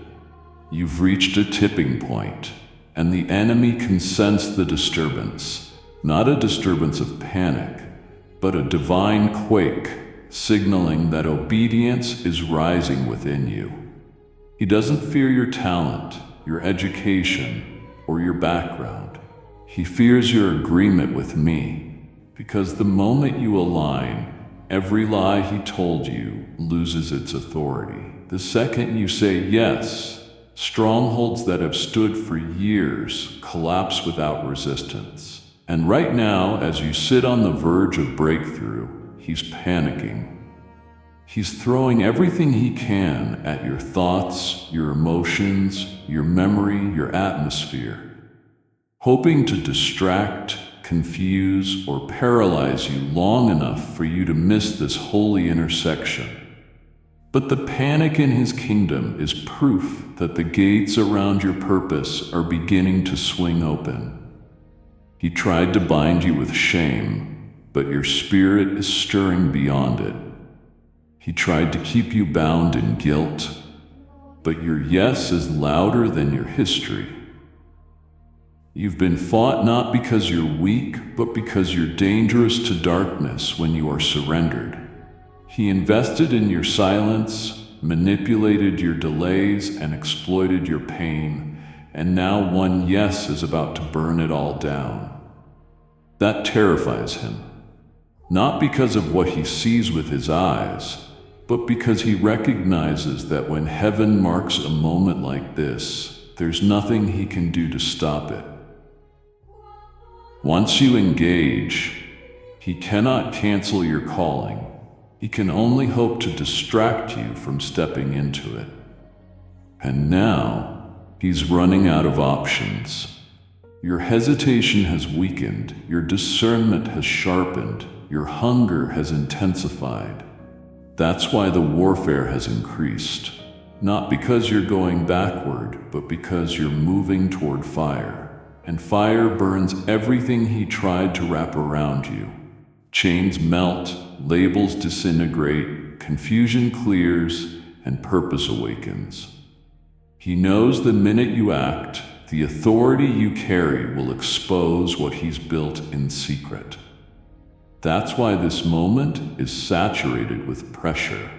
Speaker 1: You've reached a tipping point, and the enemy can sense the disturbance, not a disturbance of panic, but a divine quake, signaling that obedience is rising within you. He doesn't fear your talent, your education, or your background. He fears your agreement with me, because the moment you align, every lie he told you loses its authority. The second you say yes, strongholds that have stood for years collapse without resistance. And right now, as you sit on the verge of breakthrough, he's panicking. He's throwing everything he can at your thoughts, your emotions, your memory, your atmosphere, hoping to distract, confuse, or paralyze you long enough for you to miss this holy intersection. But the panic in his kingdom is proof that the gates around your purpose are beginning to swing open. He tried to bind you with shame, but your spirit is stirring beyond it. He tried to keep you bound in guilt, but your yes is louder than your history. You've been fought not because you're weak, but because you're dangerous to darkness when you are surrendered. He invested in your silence, manipulated your delays, and exploited your pain, and now one yes is about to burn it all down. That terrifies him, not because of what he sees with his eyes, but because he recognizes that when heaven marks a moment like this, there's nothing he can do to stop it. Once you engage, he cannot cancel your calling. He can only hope to distract you from stepping into it. And now, he's running out of options. Your hesitation has weakened, your discernment has sharpened, your hunger has intensified. That's why the warfare has increased. Not because you're going backward, but because you're moving toward fire. And fire burns everything he tried to wrap around you. Chains melt, labels disintegrate, confusion clears, and purpose awakens. He knows the minute you act, the authority you carry will expose what he's built in secret. That's why this moment is saturated with pressure.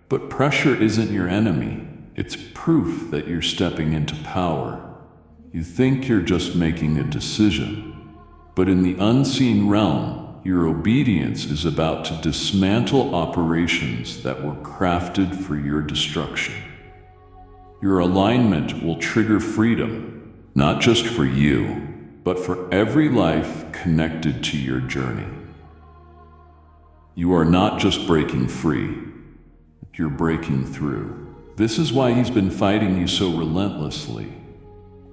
Speaker 1: But pressure isn't your enemy. It's proof that you're stepping into power. You think you're just making a decision, but in the unseen realm, your obedience is about to dismantle operations that were crafted for your destruction. Your alignment will trigger freedom, not just for you, but for every life connected to your journey. You are not just breaking free, you're breaking through. This is why he's been fighting you so relentlessly.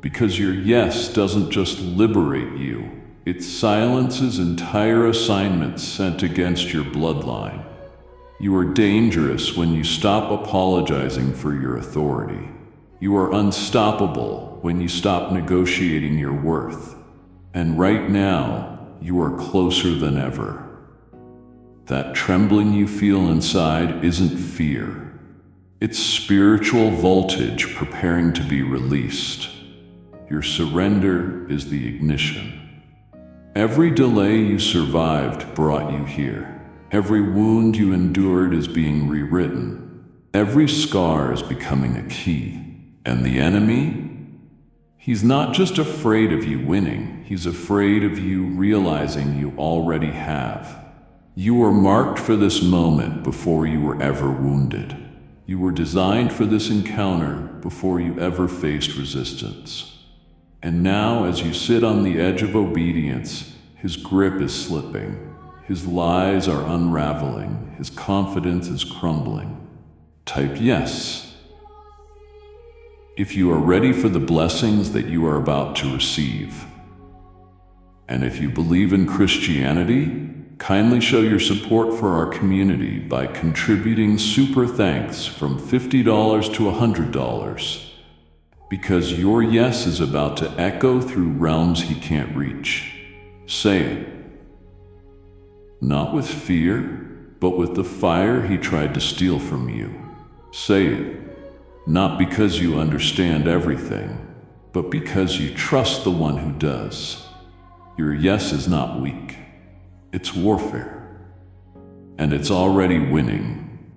Speaker 1: Because your yes doesn't just liberate you, it silences entire assignments sent against your bloodline. You are dangerous when you stop apologizing for your authority. You are unstoppable when you stop negotiating your worth. And right now, you are closer than ever. That trembling you feel inside isn't fear. It's spiritual voltage preparing to be released. Your surrender is the ignition. Every delay you survived brought you here. Every wound you endured is being rewritten. Every scar is becoming a key. And the enemy? He's not just afraid of you winning, he's afraid of you realizing you already have. You were marked for this moment before you were ever wounded. You were designed for this encounter before you ever faced resistance. And now, as you sit on the edge of obedience, his grip is slipping. His lies are unraveling. His confidence is crumbling. Type yes if you are ready for the blessings that you are about to receive. And if you believe in Christianity, kindly show your support for our community by contributing super thanks from $50 to $100, because your yes is about to echo through realms he can't reach. Say it. Not with fear, but with the fire he tried to steal from you. Say it. Not because you understand everything, but because you trust the one who does. Your yes is not weak. It's warfare. And it's already winning.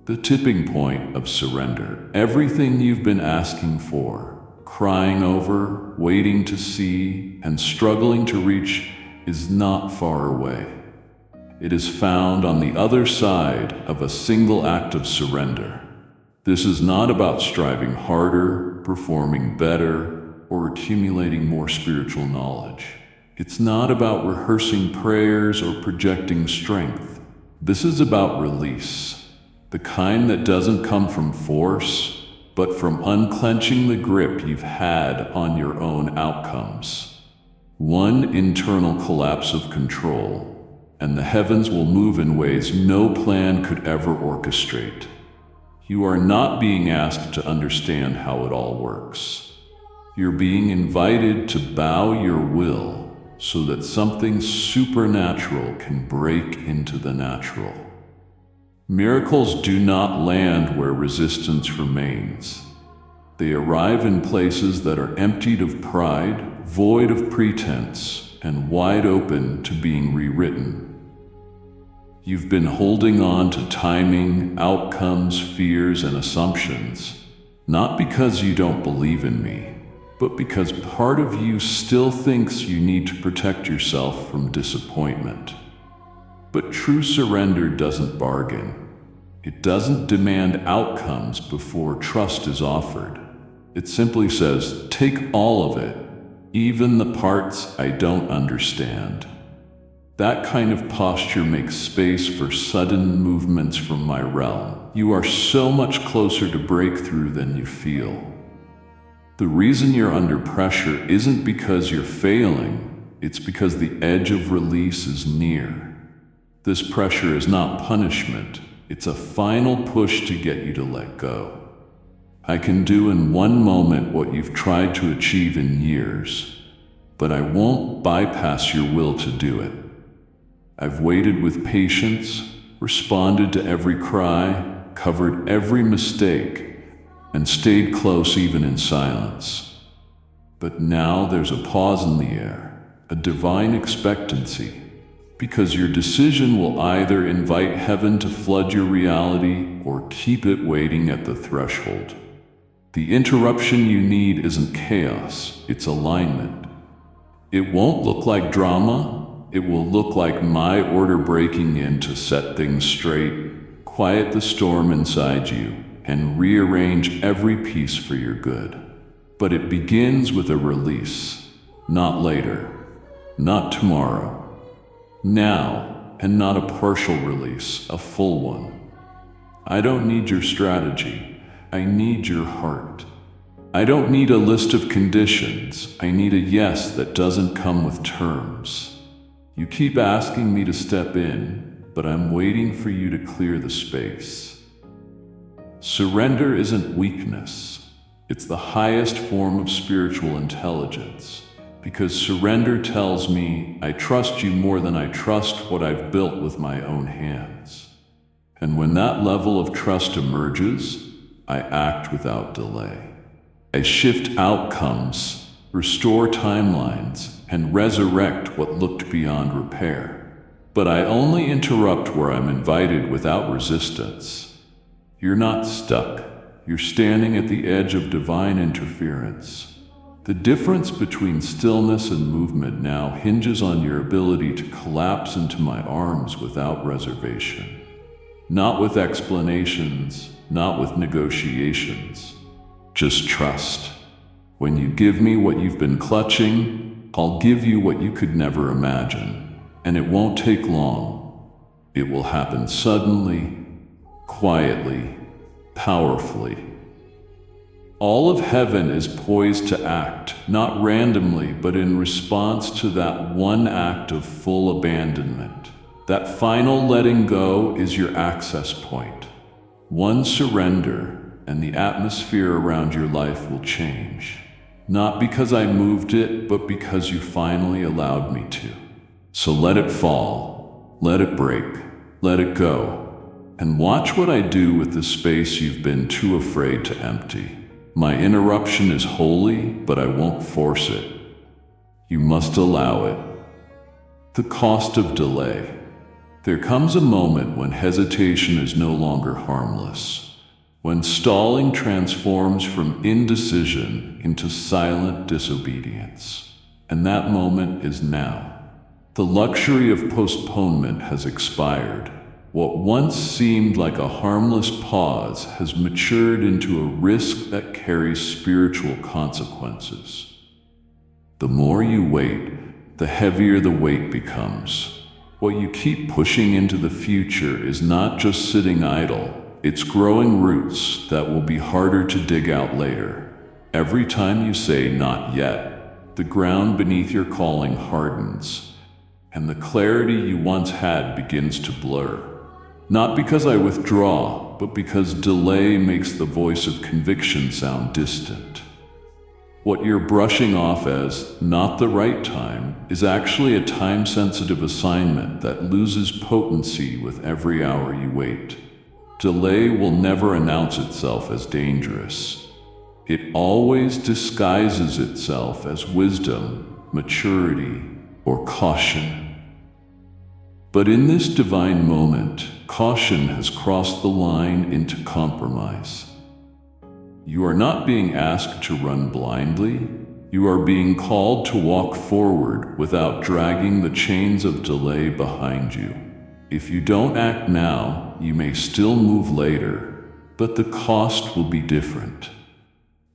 Speaker 1: The tipping point of surrender. Everything you've been asking for, crying over, waiting to see, and struggling to reach is not far away. It is found on the other side of a single act of surrender. This is not about striving harder, performing better, or accumulating more spiritual knowledge. It's not about rehearsing prayers or projecting strength. This is about release, the kind that doesn't come from force, but from unclenching the grip you've had on your own outcomes. One internal collapse of control, and the heavens will move in ways no plan could ever orchestrate. You are not being asked to understand how it all works. You're being invited to bow your will so that something supernatural can break into the natural. Miracles do not land where resistance remains. They arrive in places that are emptied of pride, void of pretense, and wide open to being rewritten. You've been holding on to timing, outcomes, fears, and assumptions, not because you don't believe in me, but because part of you still thinks you need to protect yourself from disappointment. But true surrender doesn't bargain. It doesn't demand outcomes before trust is offered. It simply says, take all of it, even the parts I don't understand. That kind of posture makes space for sudden movements from my realm. You are so much closer to breakthrough than you feel. The reason you're under pressure isn't because you're failing, it's because the edge of release is near. This pressure is not punishment, it's a final push to get you to let go. I can do in one moment what you've tried to achieve in years, but I won't bypass your will to do it. I've waited with patience, responded to every cry, covered every mistake, and stayed close even in silence. But now there's a pause in the air, a divine expectancy, because your decision will either invite heaven to flood your reality or keep it waiting at the threshold. The interruption you need isn't chaos, it's alignment. It won't look like drama. It will look like my order breaking in to set things straight, quiet the storm inside you, and rearrange every piece for your good. But it begins with a release, not later, not tomorrow, now, and not a partial release, a full one. I don't need your strategy, I need your heart. I don't need a list of conditions, I need a yes that doesn't come with terms. You keep asking me to step in, but I'm waiting for you to clear the space. Surrender isn't weakness. It's the highest form of spiritual intelligence, because surrender tells me I trust you more than I trust what I've built with my own hands. And when that level of trust emerges, I act without delay. I shift outcomes, restore timelines, and resurrect what looked beyond repair. But I only interrupt where I'm invited without resistance. You're not stuck. You're standing at the edge of divine interference. The difference between stillness and movement now hinges on your ability to collapse into my arms without reservation. Not with explanations, not with negotiations. Just trust. When you give me what you've been clutching, I'll give you what you could never imagine. And it won't take long. It will happen suddenly, quietly, powerfully. All of heaven is poised to act, not randomly, but in response to that one act of full abandonment. That final letting go is your access point. One surrender, and the atmosphere around your life will change. Not because I moved it, but because you finally allowed me to. So let it fall, let it break, let it go, and watch what I do with the space you've been too afraid to empty. My interruption is holy, but I won't force it. You must allow it. The cost of delay. There comes a moment when hesitation is no longer harmless, when stalling transforms from indecision into silent disobedience. And that moment is now. The luxury of postponement has expired. What once seemed like a harmless pause has matured into a risk that carries spiritual consequences. The more you wait, the heavier the weight becomes. What you keep pushing into the future is not just sitting idle, it's growing roots that will be harder to dig out later. Every time you say not yet, the ground beneath your calling hardens, and the clarity you once had begins to blur. Not because I withdraw, but because delay makes the voice of conviction sound distant. What you're brushing off as not the right time is actually a time-sensitive assignment that loses potency with every hour you wait. Delay will never announce itself as dangerous. It always disguises itself as wisdom, maturity, or caution. But in this divine moment, caution has crossed the line into compromise. You are not being asked to run blindly. You are being called to walk forward without dragging the chains of delay behind you. If you don't act now, you may still move later, but the cost will be different.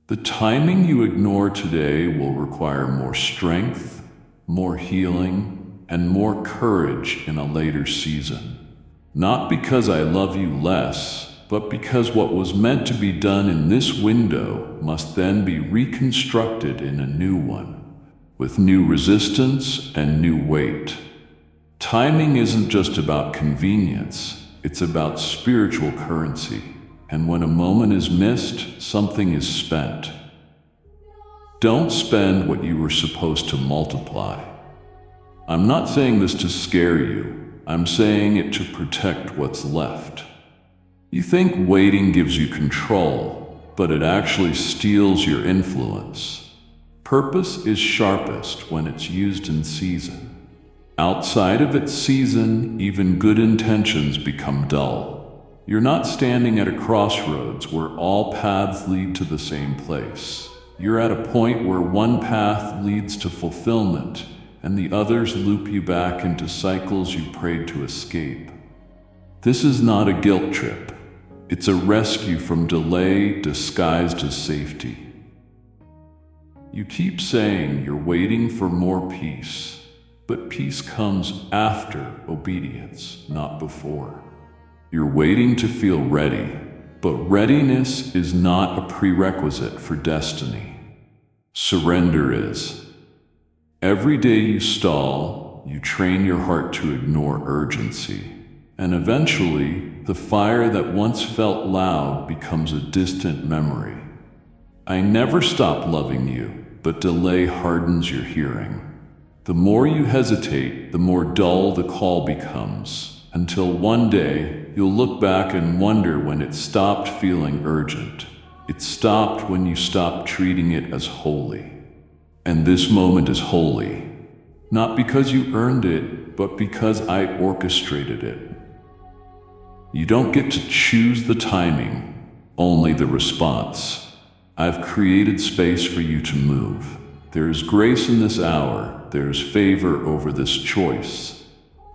Speaker 1: The timing you ignore today will require more strength, more healing, and more courage in a later season. Not because I love you less, but because what was meant to be done in this window must then be reconstructed in a new one, with new resistance and new weight. Timing isn't just about convenience, it's about spiritual currency. And when a moment is missed, something is spent. Don't spend what you were supposed to multiply. I'm not saying this to scare you. I'm saying it to protect what's left. You think waiting gives you control, but it actually steals your influence. Purpose is sharpest when it's used in season. Outside of its season, even good intentions become dull. You're not standing at a crossroads where all paths lead to the same place. You're at a point where one path leads to fulfillment, and the others loop you back into cycles you prayed to escape. This is not a guilt trip. It's a rescue from delay disguised as safety. You keep saying you're waiting for more peace, but peace comes after obedience, not before. You're waiting to feel ready, but readiness is not a prerequisite for destiny. Surrender is. Every day you stall, you train your heart to ignore urgency. And eventually, the fire that once felt loud becomes a distant memory. I never stopped loving you, but delay hardens your hearing. The more you hesitate, the more dull the call becomes, until one day you'll look back and wonder when it stopped feeling urgent. It stopped when you stopped treating it as holy. And this moment is holy, not because you earned it, but because I orchestrated it. You don't get to choose the timing, only the response. I've created space for you to move. There is grace in this hour. There is favor over this choice.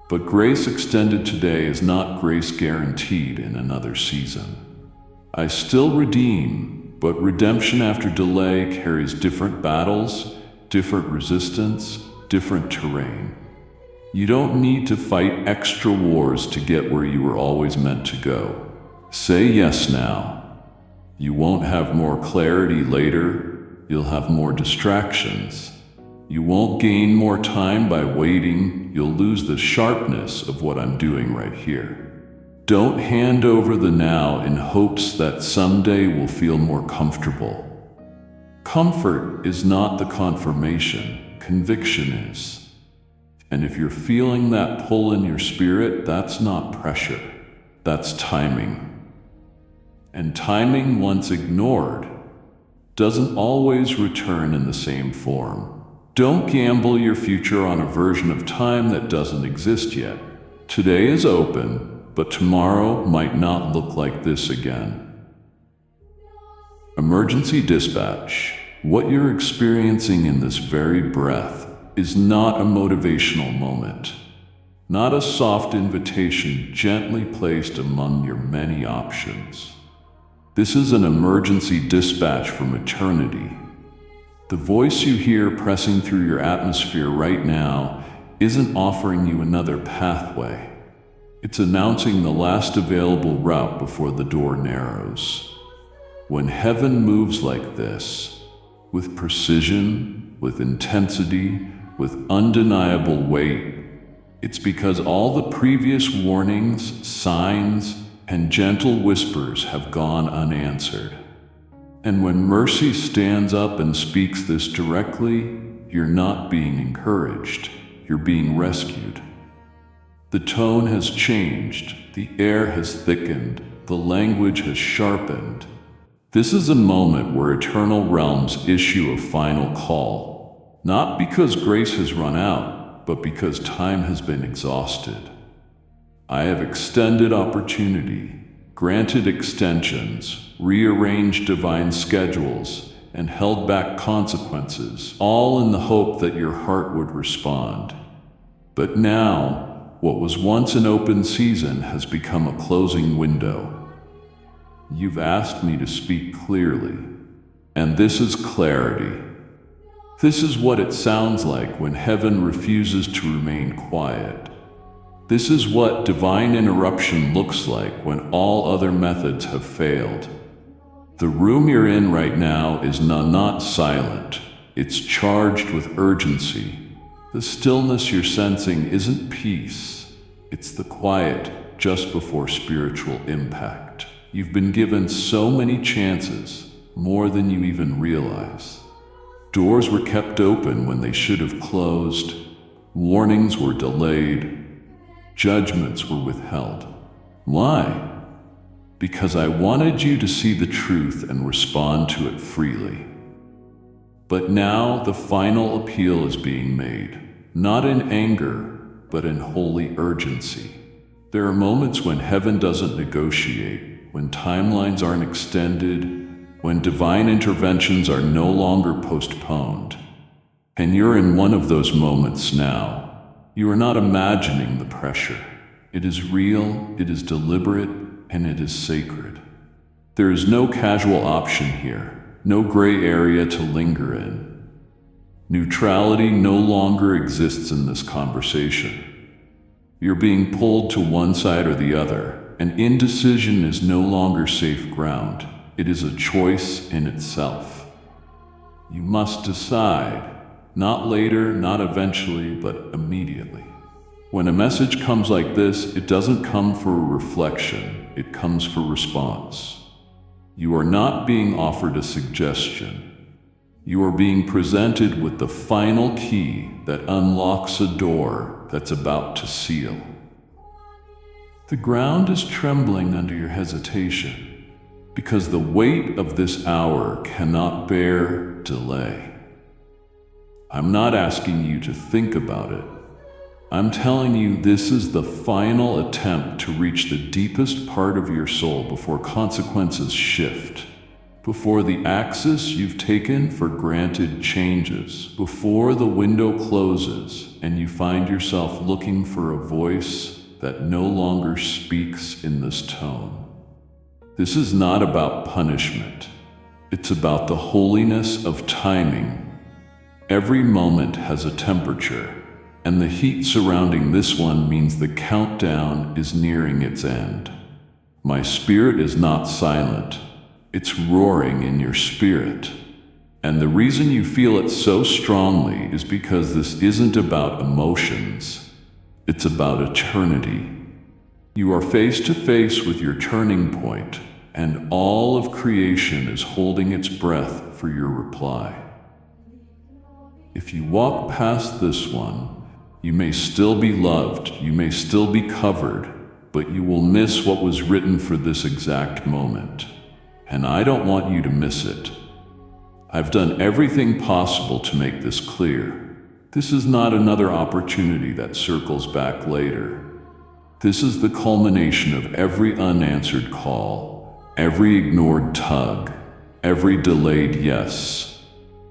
Speaker 1: But grace extended today is not grace guaranteed in another season. I still redeem, but redemption after delay carries different battles, different resistance, different terrain. You don't need to fight extra wars to get where you were always meant to go. Say yes now. You won't have more clarity later. You'll have more distractions. You won't gain more time by waiting. You'll lose the sharpness of what I'm doing right here. Don't hand over the now in hopes that someday we'll feel more comfortable. Comfort is not the confirmation. Conviction is. And if you're feeling that pull in your spirit, that's not pressure. That's timing. And timing, once ignored, doesn't always return in the same form. Don't gamble your future on a version of time that doesn't exist yet. Today is open, but tomorrow might not look like this again. Emergency dispatch. What you're experiencing in this very breath is not a motivational moment, not a soft invitation gently placed among your many options. This is an emergency dispatch from eternity. The voice you hear pressing through your atmosphere right now isn't offering you another pathway. It's announcing the last available route before the door narrows. When heaven moves like this, with precision, with intensity, with undeniable weight, it's because all the previous warnings, signs, and gentle whispers have gone unanswered. And when mercy stands up and speaks this directly, you're not being encouraged, you're being rescued. The tone has changed, the air has thickened, the language has sharpened. This is a moment where eternal realms issue a final call, not because grace has run out, but because time has been exhausted. I have extended opportunity, granted extensions, rearranged divine schedules, and held back consequences, all in the hope that your heart would respond. But now, what was once an open season has become a closing window. You've asked me to speak clearly, and this is clarity. This is what it sounds like when heaven refuses to remain quiet. This is what divine interruption looks like when all other methods have failed. The room you're in right now is not silent. It's charged with urgency. The stillness you're sensing isn't peace. It's the quiet just before spiritual impact. You've been given so many chances, more than you even realize. Doors were kept open when they should have closed. Warnings were delayed. Judgments were withheld. Why? Because I wanted you to see the truth and respond to it freely. But now the final appeal is being made, not in anger, but in holy urgency. There are moments when heaven doesn't negotiate, when timelines aren't extended, when divine interventions are no longer postponed. And you're in one of those moments now. You are not imagining the pressure. It is real, it is deliberate, and it is sacred. There is no casual option here, no gray area to linger in. Neutrality no longer exists in this conversation. You're being pulled to one side or the other, and indecision is no longer safe ground. It is a choice in itself. You must decide. Not later, not eventually, but immediately. When a message comes like this, it doesn't come for reflection, it comes for response. You are not being offered a suggestion. You are being presented with the final key that unlocks a door that's about to seal. The ground is trembling under your hesitation, because the weight of this hour cannot bear delay. I'm not asking you to think about it. I'm telling you, this is the final attempt to reach the deepest part of your soul before consequences shift, before the axis you've taken for granted changes, before the window closes and you find yourself looking for a voice that no longer speaks in this tone. This is not about punishment. It's about the holiness of timing. Every moment has a temperature, and the heat surrounding this one means the countdown is nearing its end. My spirit is not silent. It's roaring in your spirit. And the reason you feel it so strongly is because this isn't about emotions. It's about eternity. You are face to face with your turning point, and all of creation is holding its breath for your reply. If you walk past this one, you may still be loved, you may still be covered, but you will miss what was written for this exact moment. And I don't want you to miss it. I've done everything possible to make this clear. This is not another opportunity that circles back later. This is the culmination of every unanswered call, every ignored tug, every delayed yes.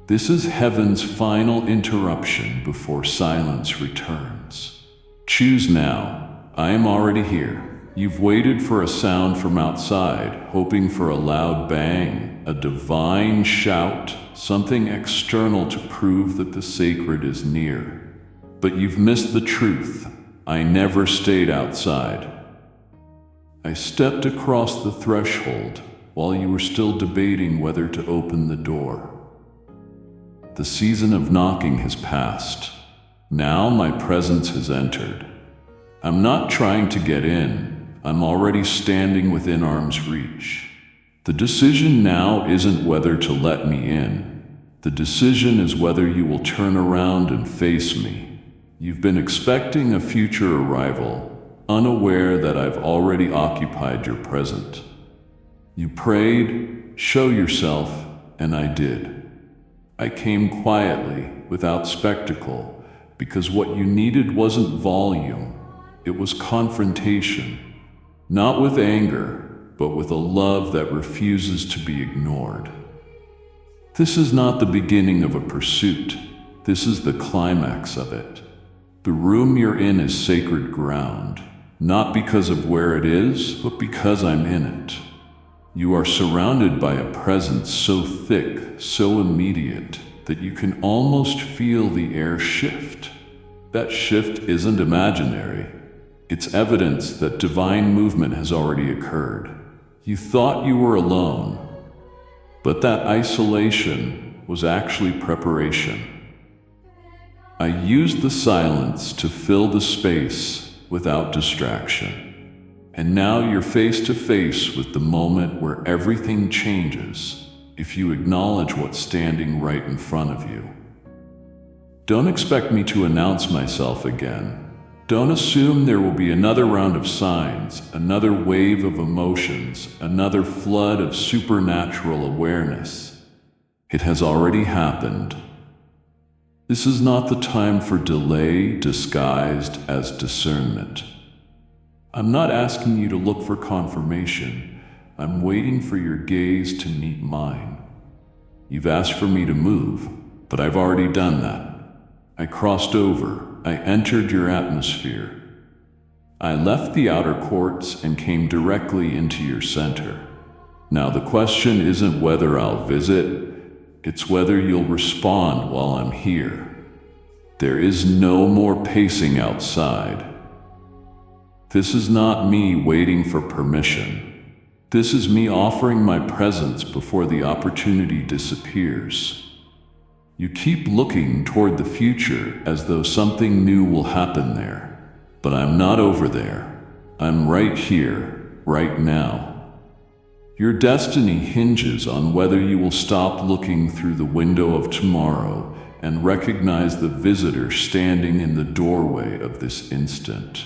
Speaker 1: This is heaven's final interruption before silence returns. Choose now. I am already here. You've waited for a sound from outside, hoping for a loud bang, a divine shout, something external to prove that the sacred is near. But you've missed the truth. I never stayed outside. I stepped across the threshold while you were still debating whether to open the door. The season of knocking has passed. Now my presence has entered. I'm not trying to get in. I'm already standing within arm's reach. The decision now isn't whether to let me in. The decision is whether you will turn around and face me. You've been expecting a future arrival, unaware that I've already occupied your present. You prayed, "Show yourself," and I did. I came quietly, without spectacle, because what you needed wasn't volume, it was confrontation. Not with anger, but with a love that refuses to be ignored. This is not the beginning of a pursuit, this is the climax of it. The room you're in is sacred ground, not because of where it is, but because I'm in it. You are surrounded by a presence so thick, so immediate, that you can almost feel the air shift. That shift isn't imaginary. It's evidence that divine movement has already occurred. You thought you were alone, but that isolation was actually preparation. I used the silence to fill the space without distraction. And now you're face to face with the moment where everything changes if you acknowledge what's standing right in front of you. Don't expect me to announce myself again. Don't assume there will be another round of signs, another wave of emotions, another flood of supernatural awareness. It has already happened. This is not the time for delay disguised as discernment. I'm not asking you to look for confirmation. I'm waiting for your gaze to meet mine. You've asked for me to move, but I've already done that. I crossed over. I entered your atmosphere. I left the outer courts and came directly into your center. Now the question isn't whether I'll visit, it's whether you'll respond while I'm here. There is no more pacing outside. This is not me waiting for permission. This is me offering my presence before the opportunity disappears. You keep looking toward the future as though something new will happen there. But I'm not over there. I'm right here, right now. Your destiny hinges on whether you will stop looking through the window of tomorrow and recognize the visitor standing in the doorway of this instant.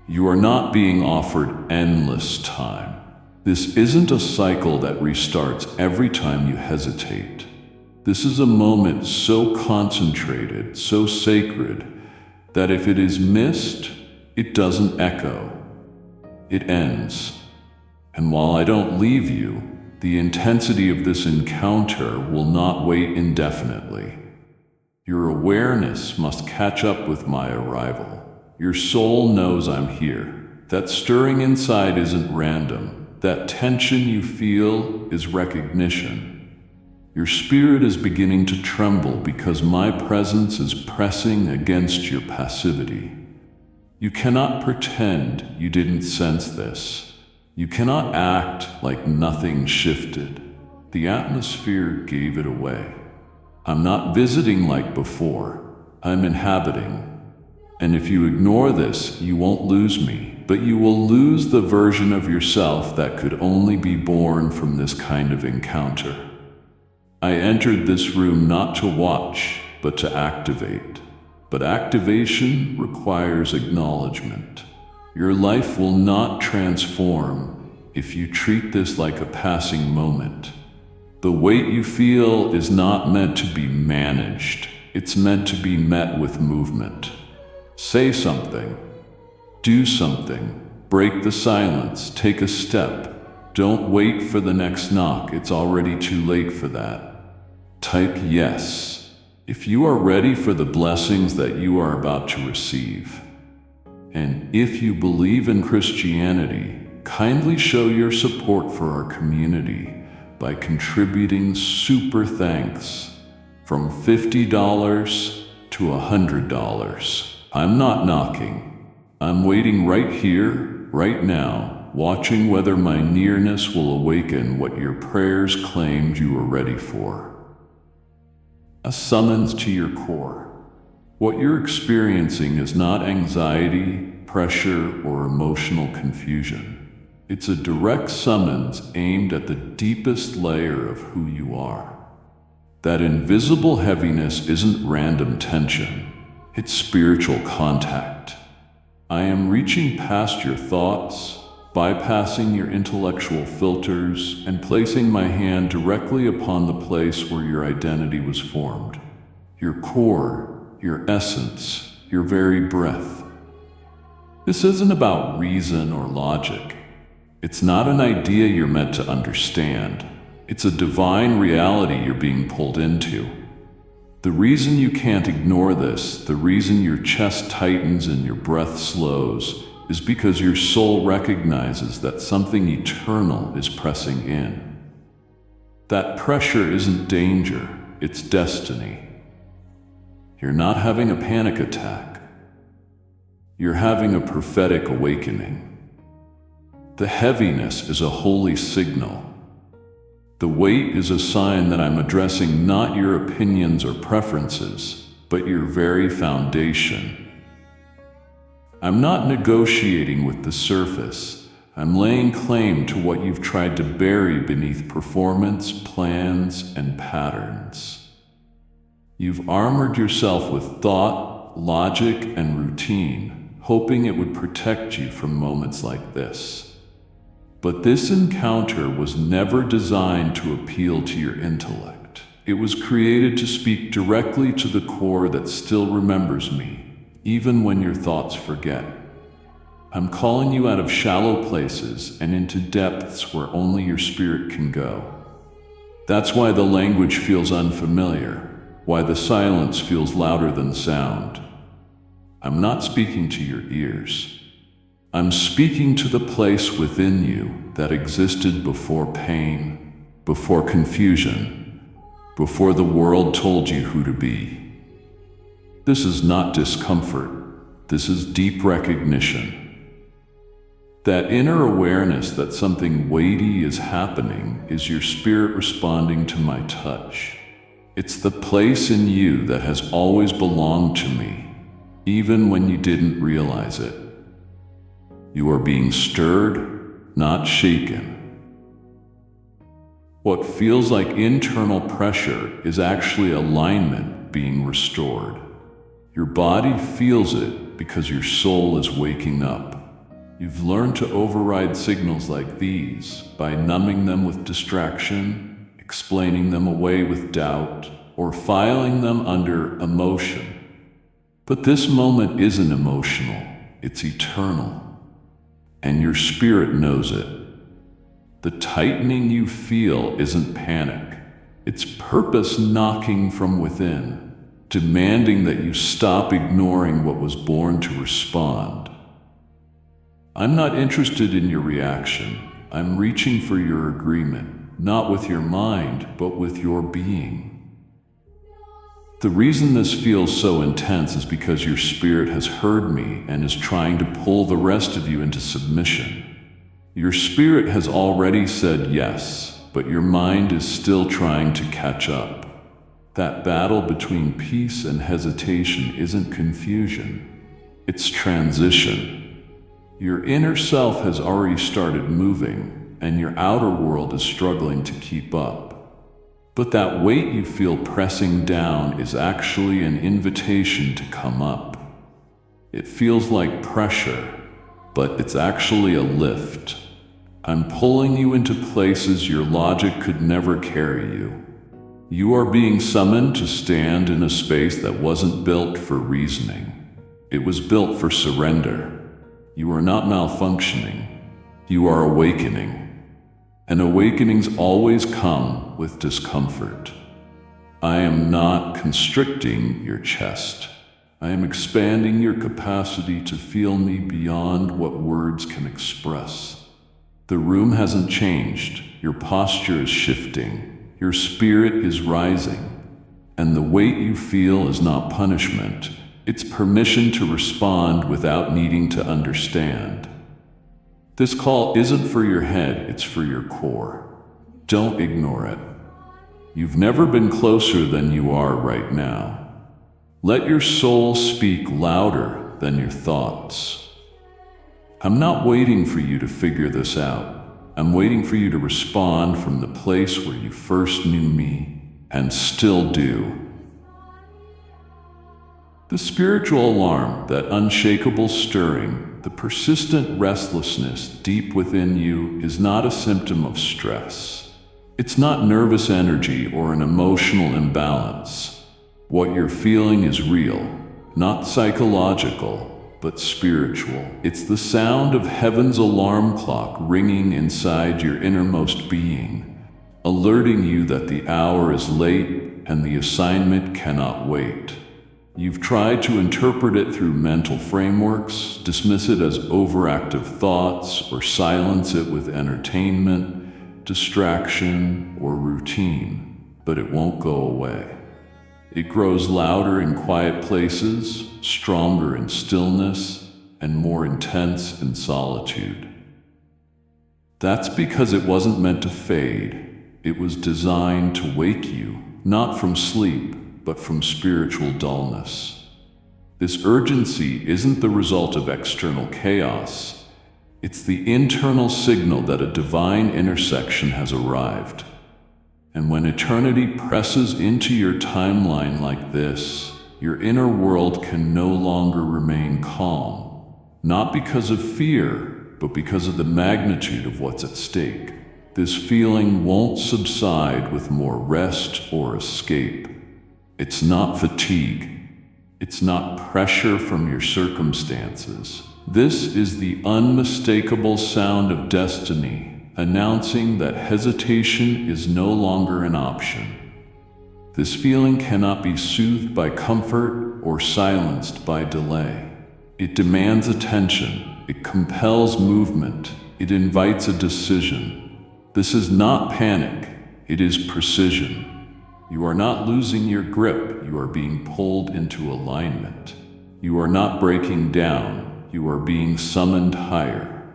Speaker 1: You are not being offered endless time. This isn't a cycle that restarts every time you hesitate. This is a moment so concentrated, so sacred, that if it is missed, it doesn't echo. It ends. And while I don't leave you, the intensity of this encounter will not wait indefinitely. Your awareness must catch up with my arrival. Your soul knows I'm here. That stirring inside isn't random. That tension you feel is recognition. Your spirit is beginning to tremble because my presence is pressing against your passivity. You cannot pretend you didn't sense this. You cannot act like nothing shifted. The atmosphere gave it away. I'm not visiting like before. I'm inhabiting. And if you ignore this, you won't lose me, but you will lose the version of yourself that could only be born from this kind of encounter. I entered this room not to watch, but to activate. But activation requires acknowledgement. Your life will not transform if you treat this like a passing moment. The weight you feel is not meant to be managed. It's meant to be met with movement. Say something. Do something. Break the silence. Take a step. Don't wait for the next knock. It's already too late for that. Type yes if you are ready for the blessings that you are about to receive. And if you believe in Christianity, kindly show your support for our community by contributing super thanks from $50 to $100. I'm not knocking. I'm waiting right here, right now, watching whether my nearness will awaken what your prayers claimed you were ready for. A summons to your core. What you're experiencing is not anxiety, pressure, or emotional confusion. It's a direct summons aimed at the deepest layer of who you are. That invisible heaviness isn't random tension. It's spiritual contact. I am reaching past your thoughts, bypassing your intellectual filters, and placing my hand directly upon the place where your identity was formed. Your core, your essence, your very breath. This isn't about reason or logic. It's not an idea you're meant to understand. It's a divine reality you're being pulled into. The reason you can't ignore this, the reason your chest tightens and your breath slows, is because your soul recognizes that something eternal is pressing in. That pressure isn't danger, it's destiny. You're not having a panic attack. You're having a prophetic awakening. The heaviness is a holy signal. The weight is a sign that I'm addressing not your opinions or preferences, but your very foundation. I'm not negotiating with the surface. I'm laying claim to what you've tried to bury beneath performance, plans, and patterns. You've armored yourself with thought, logic, and routine, hoping it would protect you from moments like this. But this encounter was never designed to appeal to your intellect. It was created to speak directly to the core that still remembers me, even when your thoughts forget. I'm calling you out of shallow places and into depths where only your spirit can go. That's why the language feels unfamiliar, why the silence feels louder than sound. I'm not speaking to your ears. I'm speaking to the place within you that existed before pain, before confusion, before the world told you who to be. This is not discomfort. This is deep recognition. That inner awareness that something weighty is happening is your spirit responding to my touch. It's the place in you that has always belonged to me, even when you didn't realize it. You are being stirred, not shaken. What feels like internal pressure is actually alignment being restored. Your body feels it because your soul is waking up. You've learned to override signals like these by numbing them with distraction, explaining them away with doubt, or filing them under emotion. But this moment isn't emotional, it's eternal. And your spirit knows it. The tightening you feel isn't panic. It's purpose knocking from within, demanding that you stop ignoring what was born to respond. I'm not interested in your reaction. I'm reaching for your agreement, not with your mind, but with your being. The reason this feels so intense is because your spirit has heard me and is trying to pull the rest of you into submission. Your spirit has already said yes, but your mind is still trying to catch up. That battle between peace and hesitation isn't confusion, it's transition. Your inner self has already started moving, and your outer world is struggling to keep up. But that weight you feel pressing down is actually an invitation to come up. It feels like pressure, but it's actually a lift. I'm pulling you into places your logic could never carry you. You are being summoned to stand in a space that wasn't built for reasoning. It was built for surrender. You are not malfunctioning. You are awakening. And awakenings always come with discomfort. I am not constricting your chest. I am expanding your capacity to feel me beyond what words can express. The room hasn't changed. Your posture is shifting. Your spirit is rising. And the weight you feel is not punishment. It's permission to respond without needing to understand. This call isn't for your head, it's for your core. Don't ignore it. You've never been closer than you are right now. Let your soul speak louder than your thoughts. I'm not waiting for you to figure this out. I'm waiting for you to respond from the place where you first knew me and still do. The spiritual alarm, that unshakable stirring, the persistent restlessness deep within you is not a symptom of stress. It's not nervous energy or an emotional imbalance. What you're feeling is real, not psychological, but spiritual. It's the sound of heaven's alarm clock ringing inside your innermost being, alerting you that the hour is late and the assignment cannot wait. You've tried to interpret it through mental frameworks, dismiss it as overactive thoughts, or silence it with entertainment, distraction, or routine, but it won't go away. It grows louder in quiet places, stronger in stillness, and more intense in solitude. That's because it wasn't meant to fade. It was designed to wake you, not from sleep, but from spiritual dullness. This urgency isn't the result of external chaos. It's the internal signal that a divine intersection has arrived. And when eternity presses into your timeline like this, your inner world can no longer remain calm, not because of fear, but because of the magnitude of what's at stake. This feeling won't subside with more rest or escape. It's not fatigue. It's not pressure from your circumstances. This is the unmistakable sound of destiny, announcing that hesitation is no longer an option. This feeling cannot be soothed by comfort or silenced by delay. It demands attention. It compels movement. It invites a decision. This is not panic. It is precision. You are not losing your grip, you are being pulled into alignment. You are not breaking down, you are being summoned higher.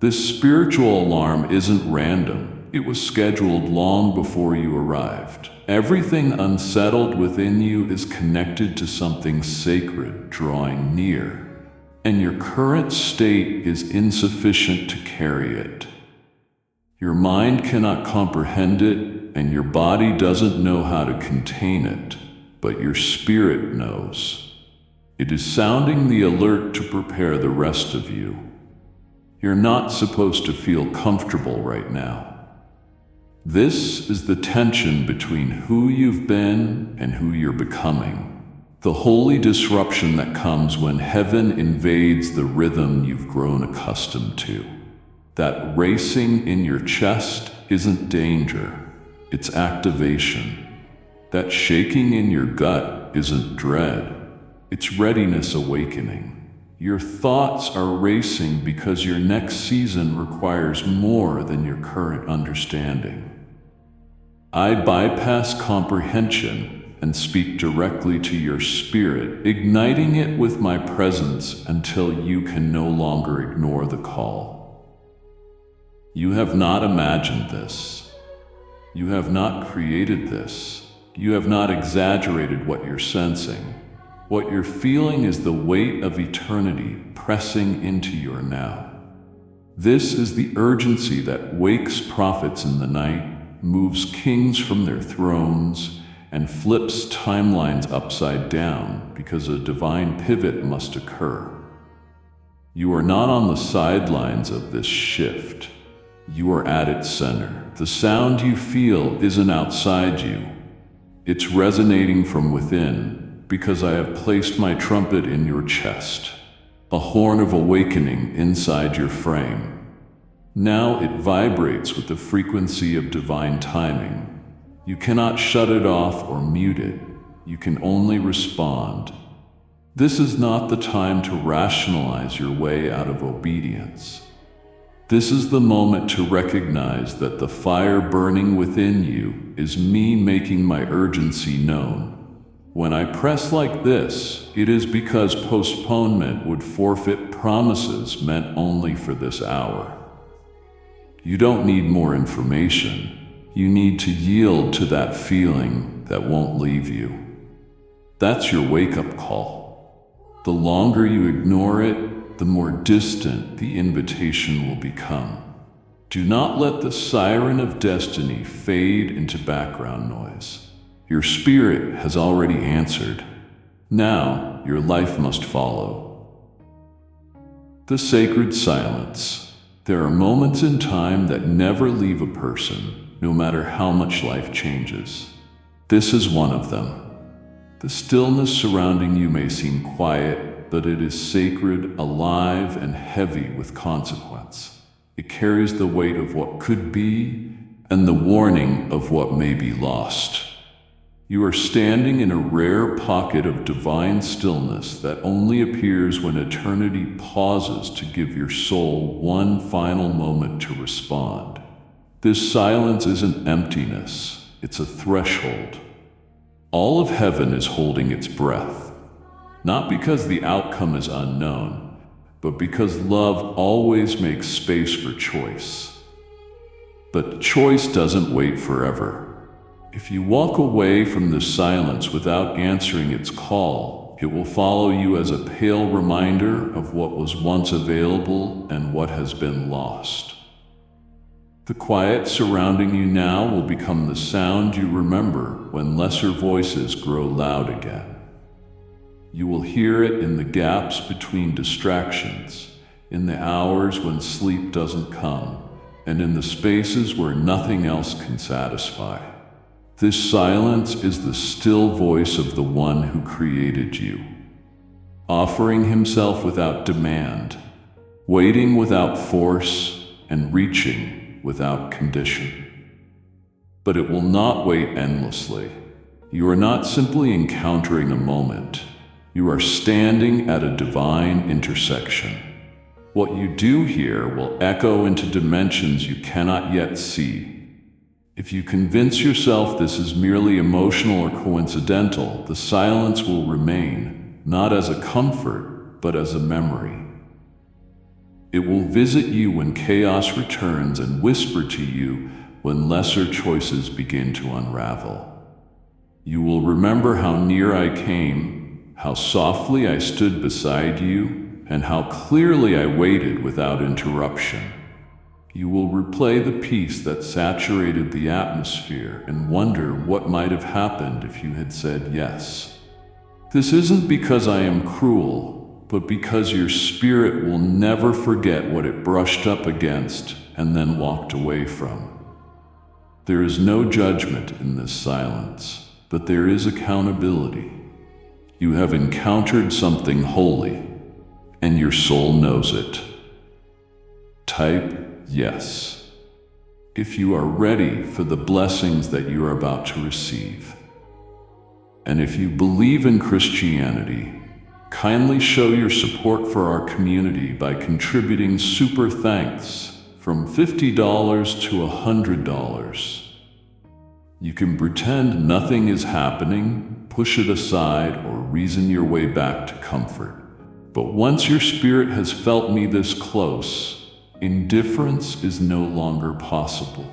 Speaker 1: This spiritual alarm isn't random, it was scheduled long before you arrived. Everything unsettled within you is connected to something sacred drawing near, and your current state is insufficient to carry it. Your mind cannot comprehend it, and your body doesn't know how to contain it, but your spirit knows. It is sounding the alert to prepare the rest of you. You're not supposed to feel comfortable right now. This is the tension between who you've been and who you're becoming. The holy disruption that comes when heaven invades the rhythm you've grown accustomed to. That racing in your chest isn't danger, it's activation. That shaking in your gut isn't dread, it's readiness awakening. Your thoughts are racing because your next season requires more than your current understanding. I bypass comprehension and speak directly to your spirit, igniting it with my presence until you can no longer ignore the call. You have not imagined this. You have not created this. You have not exaggerated what you're sensing. What you're feeling is the weight of eternity pressing into your now. This is the urgency that wakes prophets in the night, moves kings from their thrones, and flips timelines upside down because a divine pivot must occur. You are not on the sidelines of this shift. You are at its center. The sound you feel isn't outside you. It's resonating from within, because I have placed my trumpet in your chest, a horn of awakening inside your frame. Now it vibrates with the frequency of divine timing. You cannot shut it off or mute it. You can only respond. This is not the time to rationalize your way out of obedience. This is the moment to recognize that the fire burning within you is me making my urgency known. When I press like this, it is because postponement would forfeit promises meant only for this hour. You don't need more information. You need to yield to that feeling that won't leave you. That's your wake-up call. The longer you ignore it, the more distant the invitation will become. Do not let the siren of destiny fade into background noise. Your spirit has already answered. Now, your life must follow. The sacred silence. There are moments in time that never leave a person, no matter how much life changes. This is one of them. The stillness surrounding you may seem quiet, but it is sacred, alive, and heavy with consequence. It carries the weight of what could be and the warning of what may be lost. You are standing in a rare pocket of divine stillness that only appears when eternity pauses to give your soul one final moment to respond. This silence isn't emptiness, it's a threshold. All of heaven is holding its breath, not because the outcome is unknown, but because love always makes space for choice. But choice doesn't wait forever. If you walk away from this silence without answering its call, it will follow you as a pale reminder of what was once available and what has been lost. The quiet surrounding you now will become the sound you remember when lesser voices grow loud again. You will hear it in the gaps between distractions, in the hours when sleep doesn't come, and in the spaces where nothing else can satisfy. This silence is the still voice of the one who created you, offering himself without demand, waiting without force, and reaching without condition. But it will not wait endlessly. You are not simply encountering a moment. You are standing at a divine intersection. What you do here will echo into dimensions you cannot yet see. If you convince yourself this is merely emotional or coincidental, the silence will remain, not as a comfort, but as a memory. It will visit you when chaos returns and whisper to you when lesser choices begin to unravel. You will remember how near I came, how softly I stood beside you, and how clearly I waited without interruption. You will replay the peace that saturated the atmosphere and wonder what might have happened if you had said yes. This isn't because I am cruel, but because your spirit will never forget what it brushed up against and then walked away from. There is no judgment in this silence, but there is accountability. You have encountered something holy, and your soul knows it. Type yes if you are ready for the blessings that you are about to receive. And if you believe in Christianity, kindly show your support for our community by contributing super thanks from $50 to $100. You can pretend nothing is happening, push it aside, or reason your way back to comfort. But once your spirit has felt me this close, indifference is no longer possible.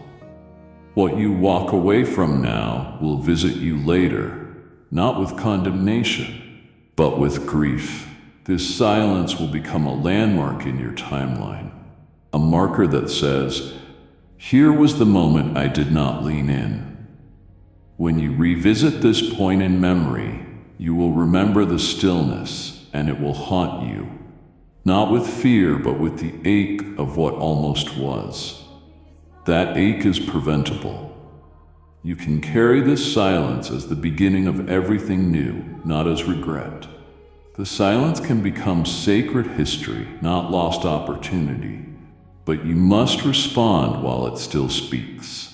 Speaker 1: What you walk away from now will visit you later, not with condemnation, but with grief. This silence will become a landmark in your timeline, a marker that says, "Here was the moment I did not lean in." When you revisit this point in memory, you will remember the stillness, and it will haunt you, not with fear, but with the ache of what almost was. That ache is preventable. You can carry this silence as the beginning of everything new, not as regret. The silence can become sacred history, not lost opportunity, but you must respond while it still speaks.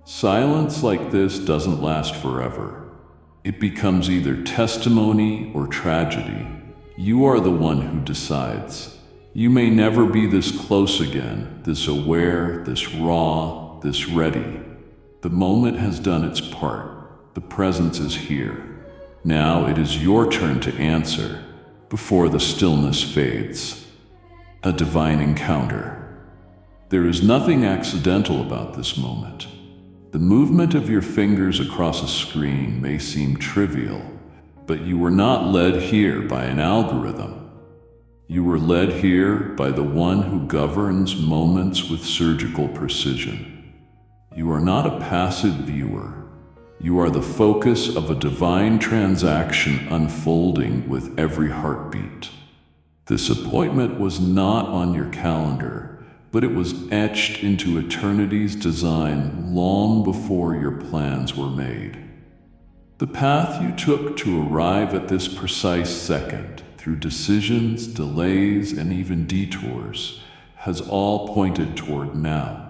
Speaker 1: Silence like this doesn't last forever. It becomes either testimony or tragedy. You are the one who decides. You may never be this close again, this aware, this raw, this ready. The moment has done its part. The presence is here. Now it is your turn to answer before the stillness fades. A divine encounter. There is nothing accidental about this moment. The movement of your fingers across a screen may seem trivial, but you were not led here by an algorithm. You were led here by the one who governs moments with surgical precision. You are not a passive viewer. You are the focus of a divine transaction unfolding with every heartbeat. This appointment was not on your calendar, but it was etched into eternity's design long before your plans were made. The path you took to arrive at this precise second, through decisions, delays, and even detours, has all pointed toward now.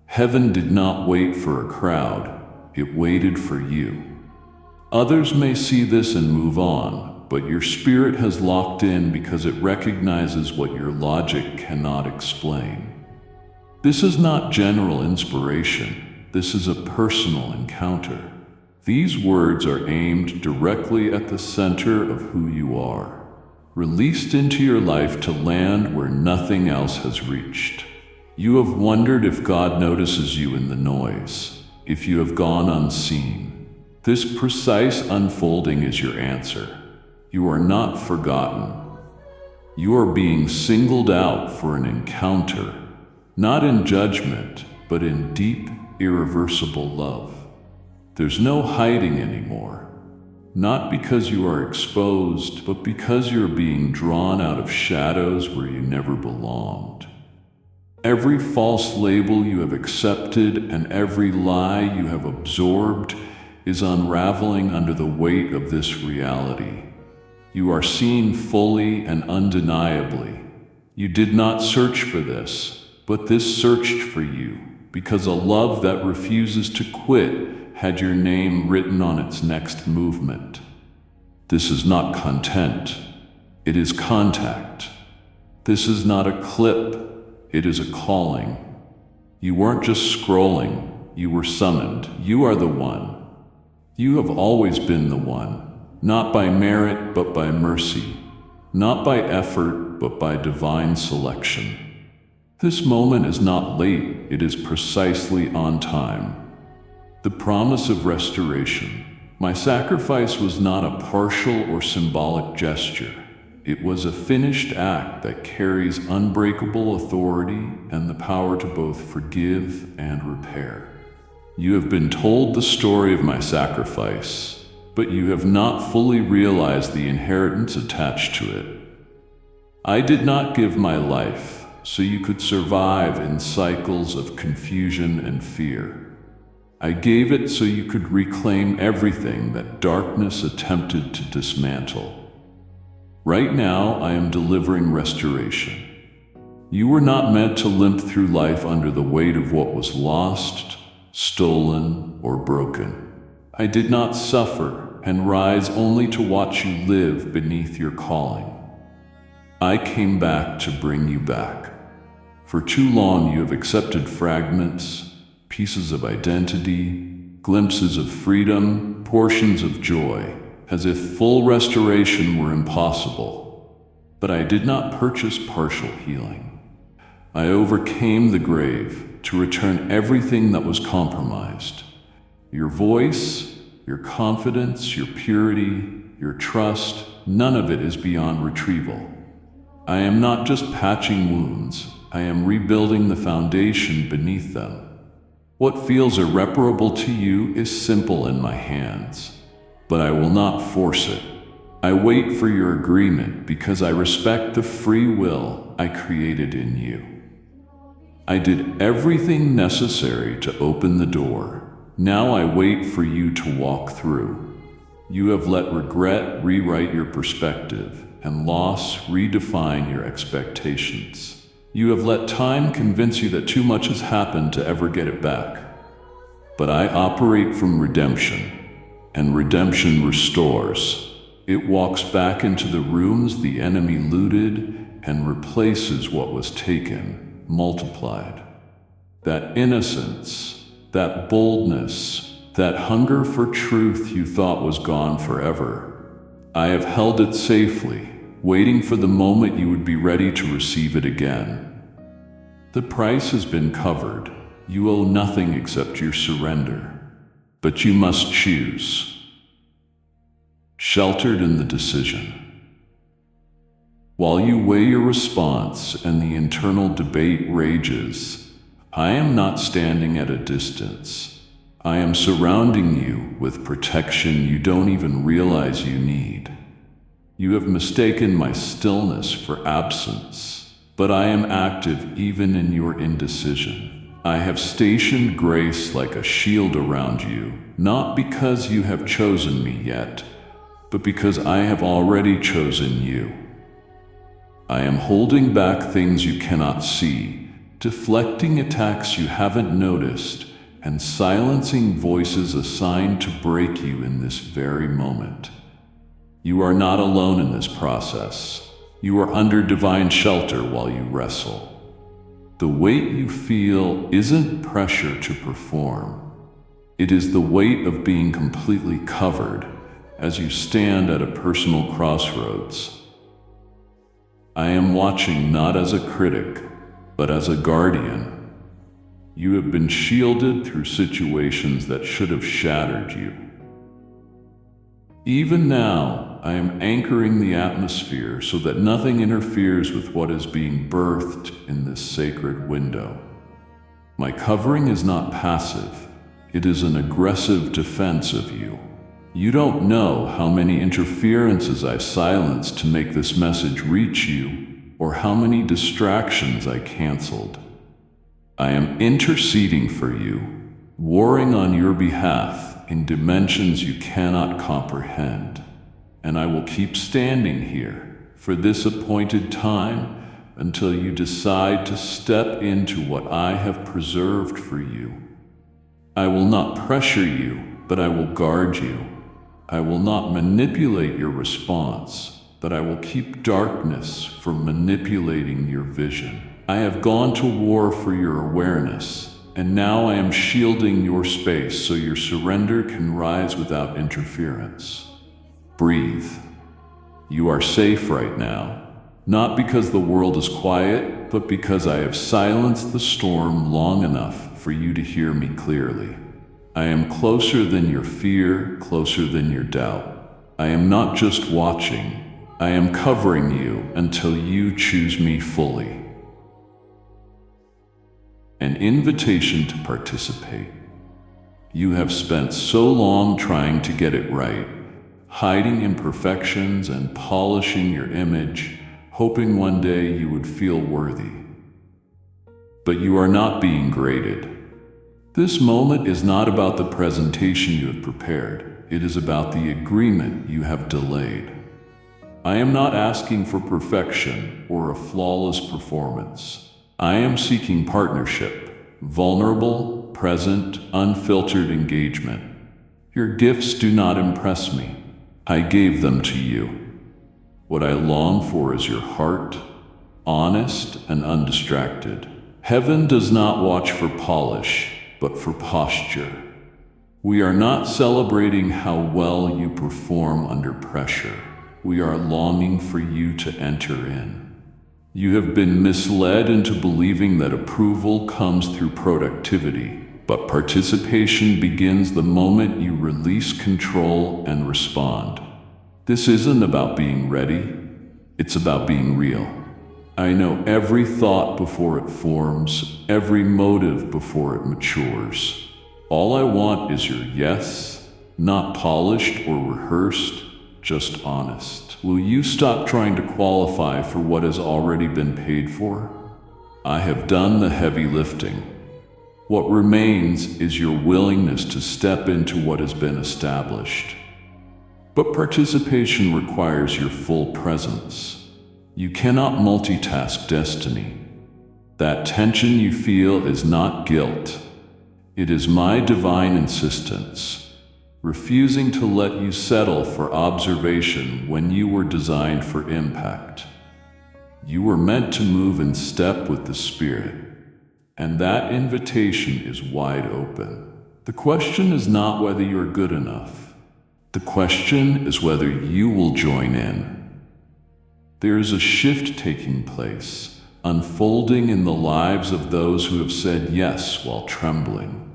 Speaker 1: Heaven did not wait for a crowd, it waited for you. Others may see this and move on, but your spirit has locked in because it recognizes what your logic cannot explain. This is not general inspiration, this is a personal encounter. These words are aimed directly at the center of who you are, released into your life to land where nothing else has reached. You have wondered if God notices you in the noise, if you have gone unseen. This precise unfolding is your answer. You are not forgotten. You are being singled out for an encounter, not in judgment, but in deep, irreversible love. There's no hiding anymore, not because you are exposed, but because you're being drawn out of shadows where you never belonged. Every false label you have accepted and every lie you have absorbed is unraveling under the weight of this reality. You are seen fully and undeniably. You did not search for this, but this searched for you, because a love that refuses to quit had your name written on its next movement. This is not content. It is contact. This is not a clip. It is a calling. You weren't just scrolling, you were summoned. You are the one. You have always been the one, not by merit, but by mercy, not by effort, but by divine selection. This moment is not late, it is precisely on time. The promise of restoration. My sacrifice was not a partial or symbolic gesture. It was a finished act that carries unbreakable authority and the power to both forgive and repair. You have been told the story of my sacrifice, but you have not fully realized the inheritance attached to it. I did not give my life so you could survive in cycles of confusion and fear. I gave it so you could reclaim everything that darkness attempted to dismantle. Right now, I am delivering restoration. You were not meant to limp through life under the weight of what was lost, stolen, or broken. I did not suffer and rise only to watch you live beneath your calling. I came back to bring you back. For too long you have accepted fragments, pieces of identity, glimpses of freedom, portions of joy, as if full restoration were impossible. But I did not purchase partial healing. I overcame the grave to return everything that was compromised. Your voice, your confidence, your purity, your trust, none of it is beyond retrieval. I am not just patching wounds, I am rebuilding the foundation beneath them. What feels irreparable to you is simple in my hands, but I will not force it. I wait for your agreement because I respect the free will I created in you. I did everything necessary to open the door. Now I wait for you to walk through. You have let regret rewrite your perspective and loss redefine your expectations. You have let time convince you that too much has happened to ever get it back. But I operate from redemption, and redemption restores. It walks back into the rooms the enemy looted and replaces what was taken, multiplied. That innocence, that boldness, that hunger for truth you thought was gone forever, I have held it safely, waiting for the moment you would be ready to receive it again. The price has been covered. You owe nothing except your surrender. But you must choose. Sheltered in the decision. While you weigh your response and the internal debate rages, I am not standing at a distance. I am surrounding you with protection you don't even realize you need. You have mistaken my stillness for absence, but I am active even in your indecision. I have stationed grace like a shield around you, not because you have chosen me yet, but because I have already chosen you. I am holding back things you cannot see, deflecting attacks you haven't noticed, and silencing voices assigned to break you in this very moment. You are not alone in this process. You are under divine shelter while you wrestle. The weight you feel isn't pressure to perform. It is the weight of being completely covered as you stand at a personal crossroads. I am watching not as a critic, but as a guardian. You have been shielded through situations that should have shattered you. Even now, I am anchoring the atmosphere so that nothing interferes with what is being birthed in this sacred window. My covering is not passive. It is an aggressive defense of you. You don't know how many interferences I silenced to make this message reach you, or how many distractions I canceled. I am interceding for you, warring on your behalf in dimensions you cannot comprehend. And I will keep standing here for this appointed time until you decide to step into what I have preserved for you. I will not pressure you, but I will guard you. I will not manipulate your response, but I will keep darkness from manipulating your vision. I have gone to war for your awareness, and now I am shielding your space so your surrender can rise without interference. Breathe. You are safe right now, not because the world is quiet, but because I have silenced the storm long enough for you to hear me clearly. I am closer than your fear, closer than your doubt. I am not just watching, I am covering you until you choose me fully. An invitation to participate. You have spent so long trying to get it right, hiding imperfections and polishing your image, hoping one day you would feel worthy. But you are not being graded. This moment is not about the presentation you have prepared. It is about the agreement you have delayed. I am not asking for perfection or a flawless performance. I am seeking partnership, vulnerable, present, unfiltered engagement. Your gifts do not impress me. I gave them to you. What I long for is your heart, honest and undistracted. Heaven does not watch for polish, but for posture. We are not celebrating how well you perform under pressure. We are longing for you to enter in. You have been misled into believing that approval comes through productivity, but participation begins the moment you release control and respond. This isn't about being ready, it's about being real. I know every thought before it forms, every motive before it matures. All I want is your yes, not polished or rehearsed, just honest. Will you stop trying to qualify for what has already been paid for? I have done the heavy lifting. What remains is your willingness to step into what has been established. But participation requires your full presence. You cannot multitask destiny. That tension you feel is not guilt. It is my divine insistence, refusing to let you settle for observation when you were designed for impact. You were meant to move in step with the Spirit, and that invitation is wide open. The question is not whether you are good enough. The question is whether you will join in. There is a shift taking place, unfolding in the lives of those who have said yes while trembling,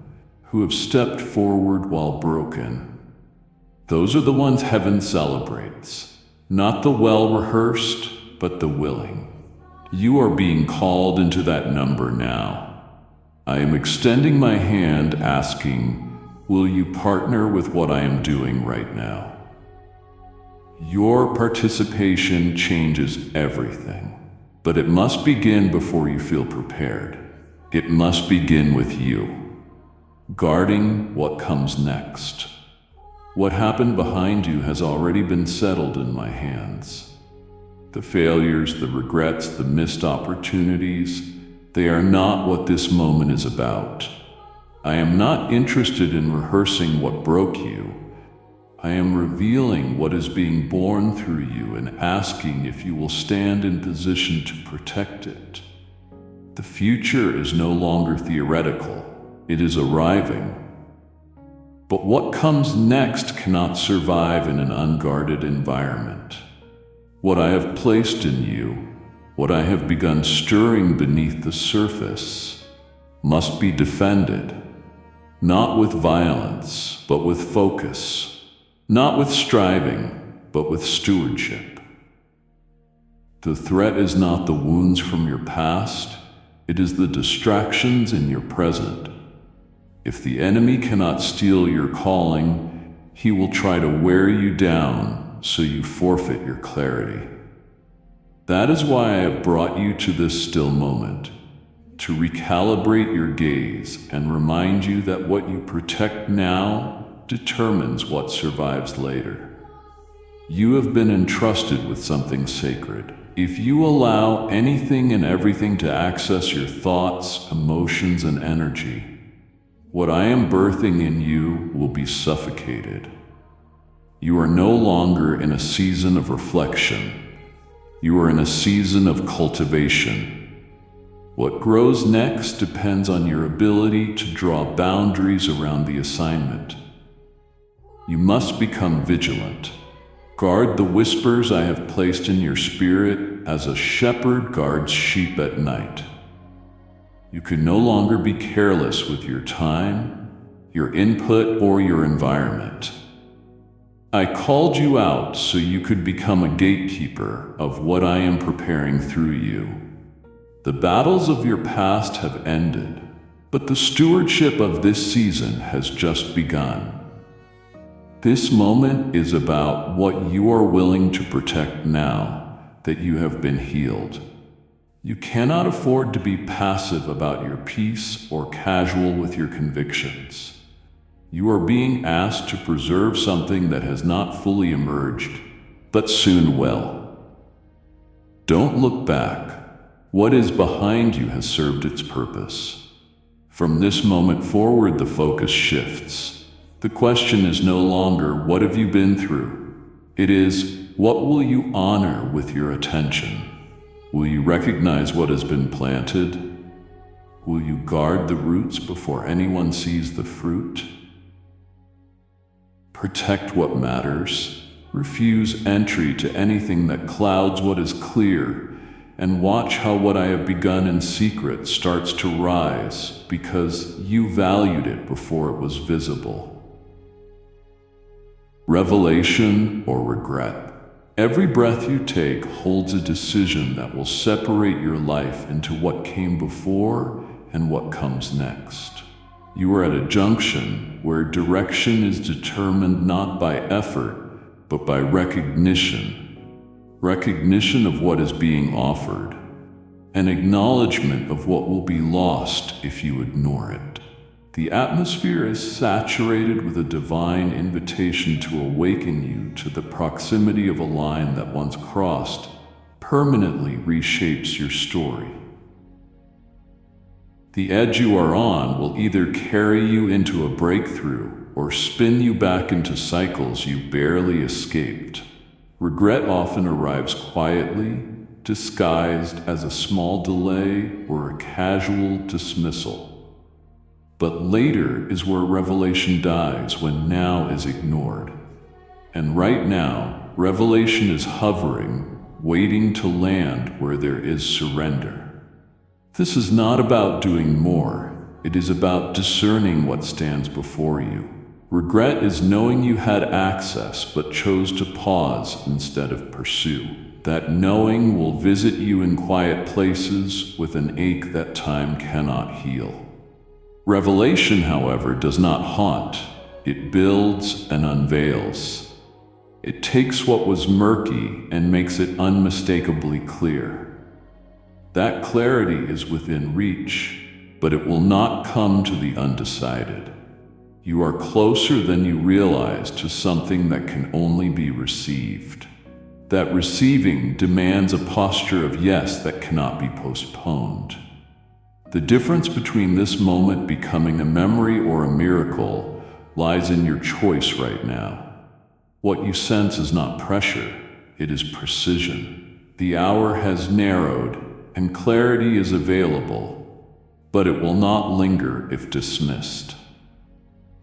Speaker 1: who have stepped forward while broken. Those are the ones heaven celebrates, not the well-rehearsed, but the willing. You are being called into that number now. I am extending my hand asking, will you partner with what I am doing right now? Your participation changes everything, but it must begin before you feel prepared. It must begin with you, guarding what comes next. What happened behind you has already been settled in my hands. The failures, the regrets, the missed opportunities, they are not what this moment is about. I am not interested in rehearsing what broke you. I am revealing what is being born through you and asking if you will stand in position to protect it. The future is no longer theoretical. It is arriving. But what comes next cannot survive in an unguarded environment. What I have placed in you, what I have begun stirring beneath the surface, must be defended, not with violence, but with focus, not with striving, but with stewardship. The threat is not the wounds from your past, it is the distractions in your present. If the enemy cannot steal your calling, he will try to wear you down so you forfeit your clarity. That is why I have brought you to this still moment, to recalibrate your gaze and remind you that what you protect now determines what survives later. You have been entrusted with something sacred. If you allow anything and everything to access your thoughts, emotions, and energy, what I am birthing in you will be suffocated. You are no longer in a season of reflection. You are in a season of cultivation. What grows next depends on your ability to draw boundaries around the assignment. You must become vigilant. Guard the whispers I have placed in your spirit as a shepherd guards sheep at night. You can no longer be careless with your time, your input, or your environment. I called you out so you could become a gatekeeper of what I am preparing through you. The battles of your past have ended, but the stewardship of this season has just begun. This moment is about what you are willing to protect now that you have been healed. You cannot afford to be passive about your peace or casual with your convictions. You are being asked to preserve something that has not fully emerged, but soon will. Don't look back. What is behind you has served its purpose. From this moment forward, the focus shifts. The question is no longer, what have you been through? It is, what will you honor with your attention? Will you recognize what has been planted? Will you guard the roots before anyone sees the fruit? Protect what matters. Refuse entry to anything that clouds what is clear, and watch how what I have begun in secret starts to rise because you valued it before it was visible. Revelation or regret. Every breath you take holds a decision that will separate your life into what came before and what comes next. You are at a junction where direction is determined not by effort, but by recognition. Recognition of what is being offered, an acknowledgement of what will be lost if you ignore it. The atmosphere is saturated with a divine invitation to awaken you to the proximity of a line that once crossed permanently reshapes your story. The edge you are on will either carry you into a breakthrough or spin you back into cycles you barely escaped. Regret often arrives quietly, disguised as a small delay or a casual dismissal. But later is where revelation dies when now is ignored. And right now, revelation is hovering, waiting to land where there is surrender. This is not about doing more. It is about discerning what stands before you. Regret is knowing you had access but chose to pause instead of pursue. That knowing will visit you in quiet places with an ache that time cannot heal. Revelation, however, does not haunt. It builds and unveils. It takes what was murky and makes it unmistakably clear. That clarity is within reach, but it will not come to the undecided. You are closer than you realize to something that can only be received. That receiving demands a posture of yes that cannot be postponed. The difference between this moment becoming a memory or a miracle lies in your choice right now. What you sense is not pressure, it is precision. The hour has narrowed and clarity is available, but it will not linger if dismissed.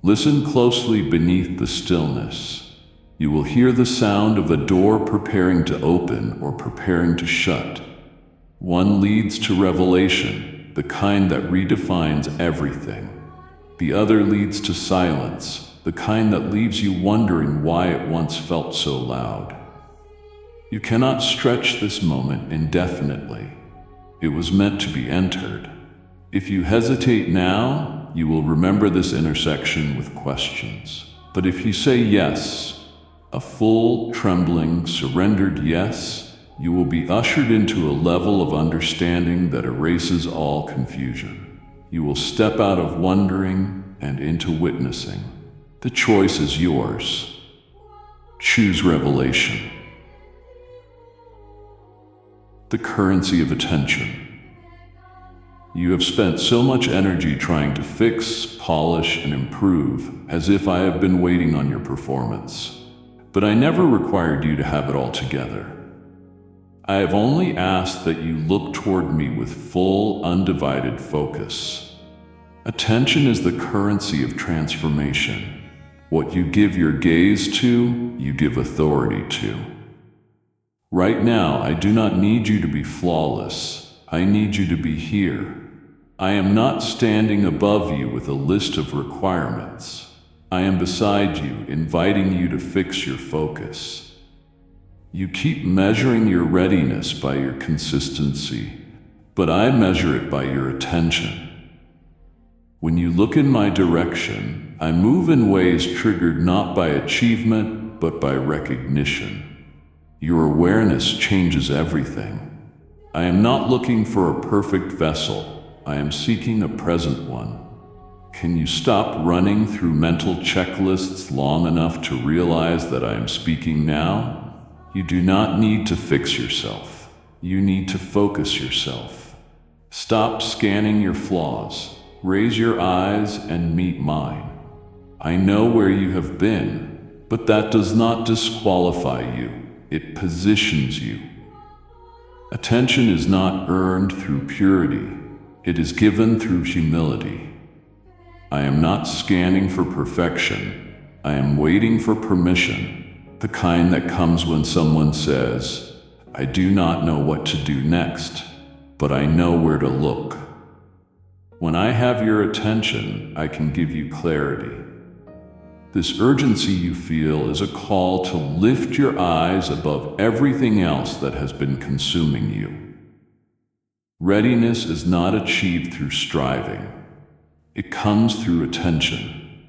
Speaker 1: Listen closely beneath the stillness. You will hear the sound of a door preparing to open or preparing to shut. One leads to revelation, the kind that redefines everything. The other leads to silence, the kind that leaves you wondering why it once felt so loud. You cannot stretch this moment indefinitely. It was meant to be entered. If you hesitate now, you will remember this intersection with questions. But if you say yes, a full, trembling, surrendered yes, you will be ushered into a level of understanding that erases all confusion. You will step out of wondering and into witnessing. The choice is yours. Choose revelation. The currency of attention. You have spent so much energy trying to fix, polish, and improve, as if I have been waiting on your performance. But I never required you to have it all together. I have only asked that you look toward me with full, undivided focus. Attention is the currency of transformation. What you give your gaze to, you give authority to. Right now, I do not need you to be flawless. I need you to be here. I am not standing above you with a list of requirements. I am beside you, inviting you to fix your focus. You keep measuring your readiness by your consistency, but I measure it by your attention. When you look in my direction, I move in ways triggered not by achievement, but by recognition. Your awareness changes everything. I am not looking for a perfect vessel. I am seeking a present one. Can you stop running through mental checklists long enough to realize that I am speaking now? You do not need to fix yourself. You need to focus yourself. Stop scanning your flaws. Raise your eyes and meet mine. I know where you have been, but that does not disqualify you. It positions you. Attention is not earned through purity. It is given through humility. I am not scanning for perfection. I am waiting for permission, the kind that comes when someone says, I do not know what to do next, but I know where to look. When I have your attention, I can give you clarity. This urgency you feel is a call to lift your eyes above everything else that has been consuming you. Readiness is not achieved through striving. It comes through attention.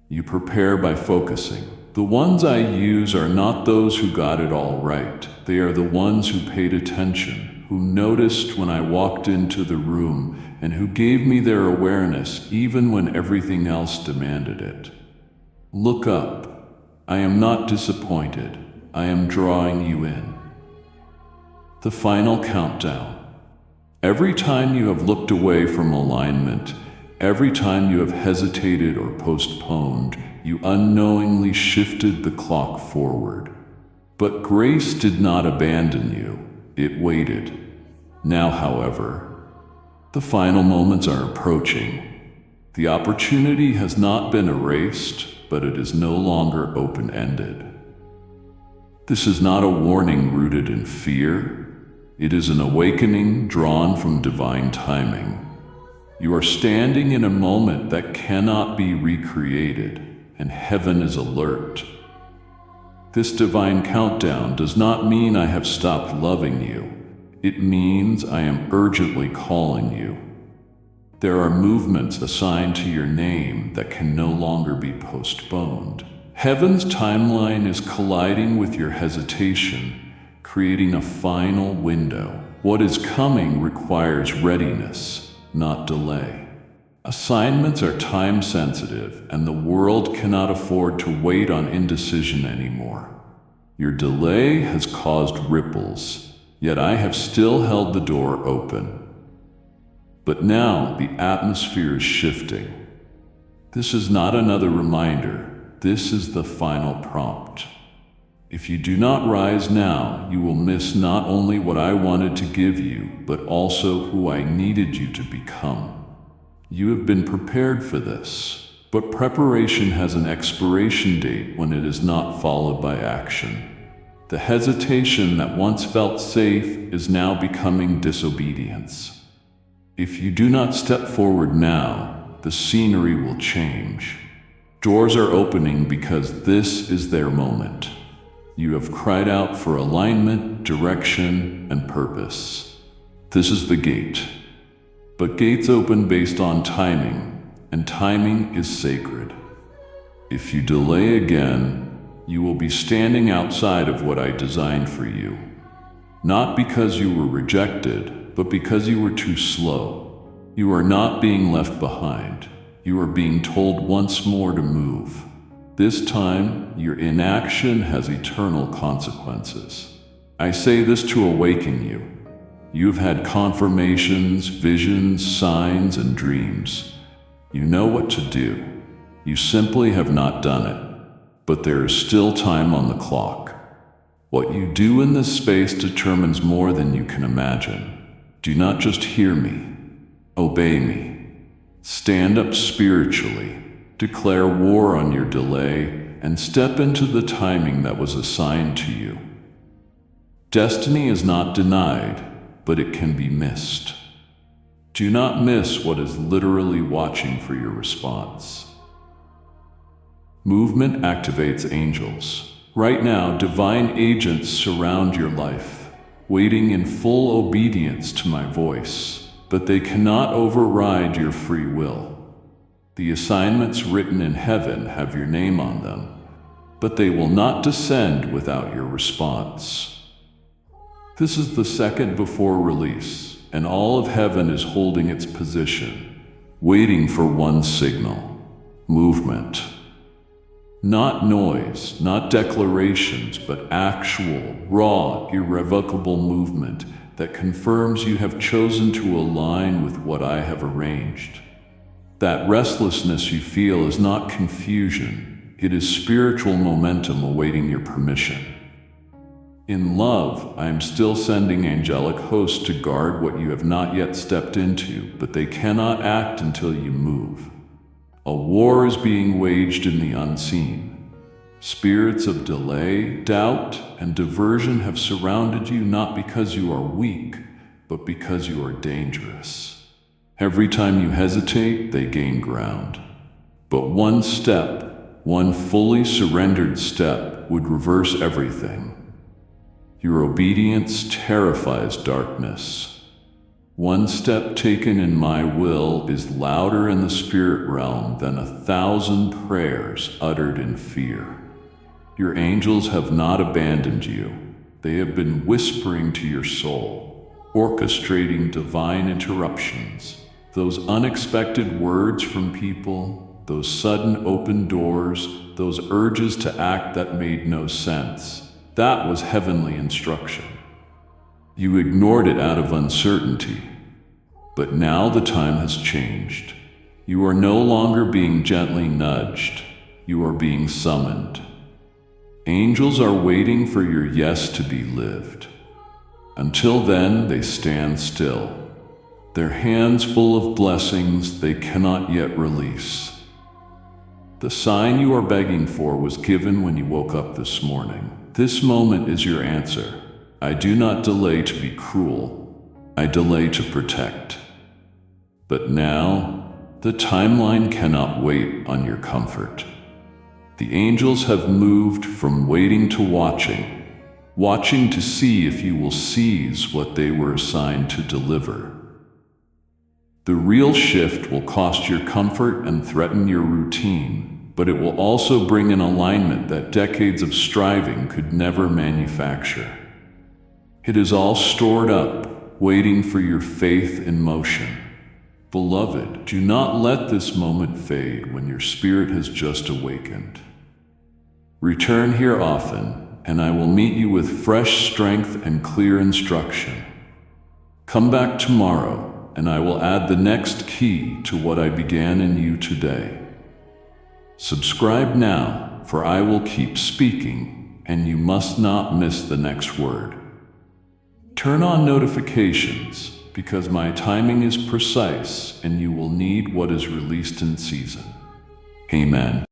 Speaker 1: You prepare by focusing. The ones I use are not those who got it all right. They are the ones who paid attention, who noticed when I walked into the room, and who gave me their awareness even when everything else demanded it. Look up. I am not disappointed. I am drawing you in. The final countdown. Every time you have looked away from alignment, every time you have hesitated or postponed, you unknowingly shifted the clock forward. But grace did not abandon you. It waited. Now, however, the final moments are approaching. The opportunity has not been erased, but it is no longer open-ended. This is not a warning rooted in fear. It is an awakening drawn from divine timing. You are standing in a moment that cannot be recreated, and heaven is alert. This divine countdown does not mean I have stopped loving you. It means I am urgently calling you. There are movements assigned to your name that can no longer be postponed. Heaven's timeline is colliding with your hesitation, creating a final window. What is coming requires readiness, not delay. Assignments are time-sensitive, and the world cannot afford to wait on indecision anymore. Your delay has caused ripples, yet I have still held the door open. But now the atmosphere is shifting. This is not another reminder. This is the final prompt. If you do not rise now, you will miss not only what I wanted to give you, but also who I needed you to become. You have been prepared for this, but preparation has an expiration date when it is not followed by action. The hesitation that once felt safe is now becoming disobedience. If you do not step forward now, the scenery will change. Doors are opening because this is their moment. You have cried out for alignment, direction, and purpose. This is the gate. But gates open based on timing, and timing is sacred. If you delay again, you will be standing outside of what I designed for you. Not because you were rejected, but because you were too slow. You are not being left behind. You are being told once more to move. This time, your inaction has eternal consequences. I say this to awaken you. You've had confirmations, visions, signs, and dreams. You know what to do. You simply have not done it. But there is still time on the clock. What you do in this space determines more than you can imagine. Do not just hear me. Obey me. Stand up spiritually. Declare war on your delay and step into the timing that was assigned to you. Destiny is not denied, but it can be missed. Do not miss what is literally watching for your response. Movement activates angels. Right now, divine agents surround your life, waiting in full obedience to my voice, but they cannot override your free will. The assignments written in heaven have your name on them, but they will not descend without your response. This is the second before release, and all of heaven is holding its position, waiting for one signal: movement. Not noise, not declarations, but actual, raw, irrevocable movement that confirms you have chosen to align with what I have arranged. That restlessness you feel is not confusion, it is spiritual momentum awaiting your permission. In love, I am still sending angelic hosts to guard what you have not yet stepped into, but they cannot act until you move. A war is being waged in the unseen. Spirits of delay, doubt, and diversion have surrounded you not because you are weak, but because you are dangerous. Every time you hesitate, they gain ground. But one step, one fully surrendered step, would reverse everything. Your obedience terrifies darkness. One step taken in my will is louder in the spirit realm than 1,000 prayers uttered in fear. Your angels have not abandoned you. They have been whispering to your soul, orchestrating divine interruptions. Those unexpected words from people, those sudden open doors, those urges to act that made no sense. That was heavenly instruction. You ignored it out of uncertainty. But now the time has changed. You are no longer being gently nudged. You are being summoned. Angels are waiting for your yes to be lived. Until then, they stand still, their hands full of blessings they cannot yet release. The sign you are begging for was given when you woke up this morning. This moment is your answer. I do not delay to be cruel. I delay to protect. But now, the timeline cannot wait on your comfort. The angels have moved from waiting to watching to see if you will seize what they were assigned to deliver. The real shift will cost your comfort and threaten your routine, but it will also bring an alignment that decades of striving could never manufacture. It is all stored up, waiting for your faith in motion. Beloved, do not let this moment fade when your spirit has just awakened. Return here often, and I will meet you with fresh strength and clear instruction. Come back tomorrow, and I will add the next key to what I began in you today. Subscribe now, for I will keep speaking, and you must not miss the next word. Turn on notifications, because my timing is precise, and you will need what is released in season. Amen.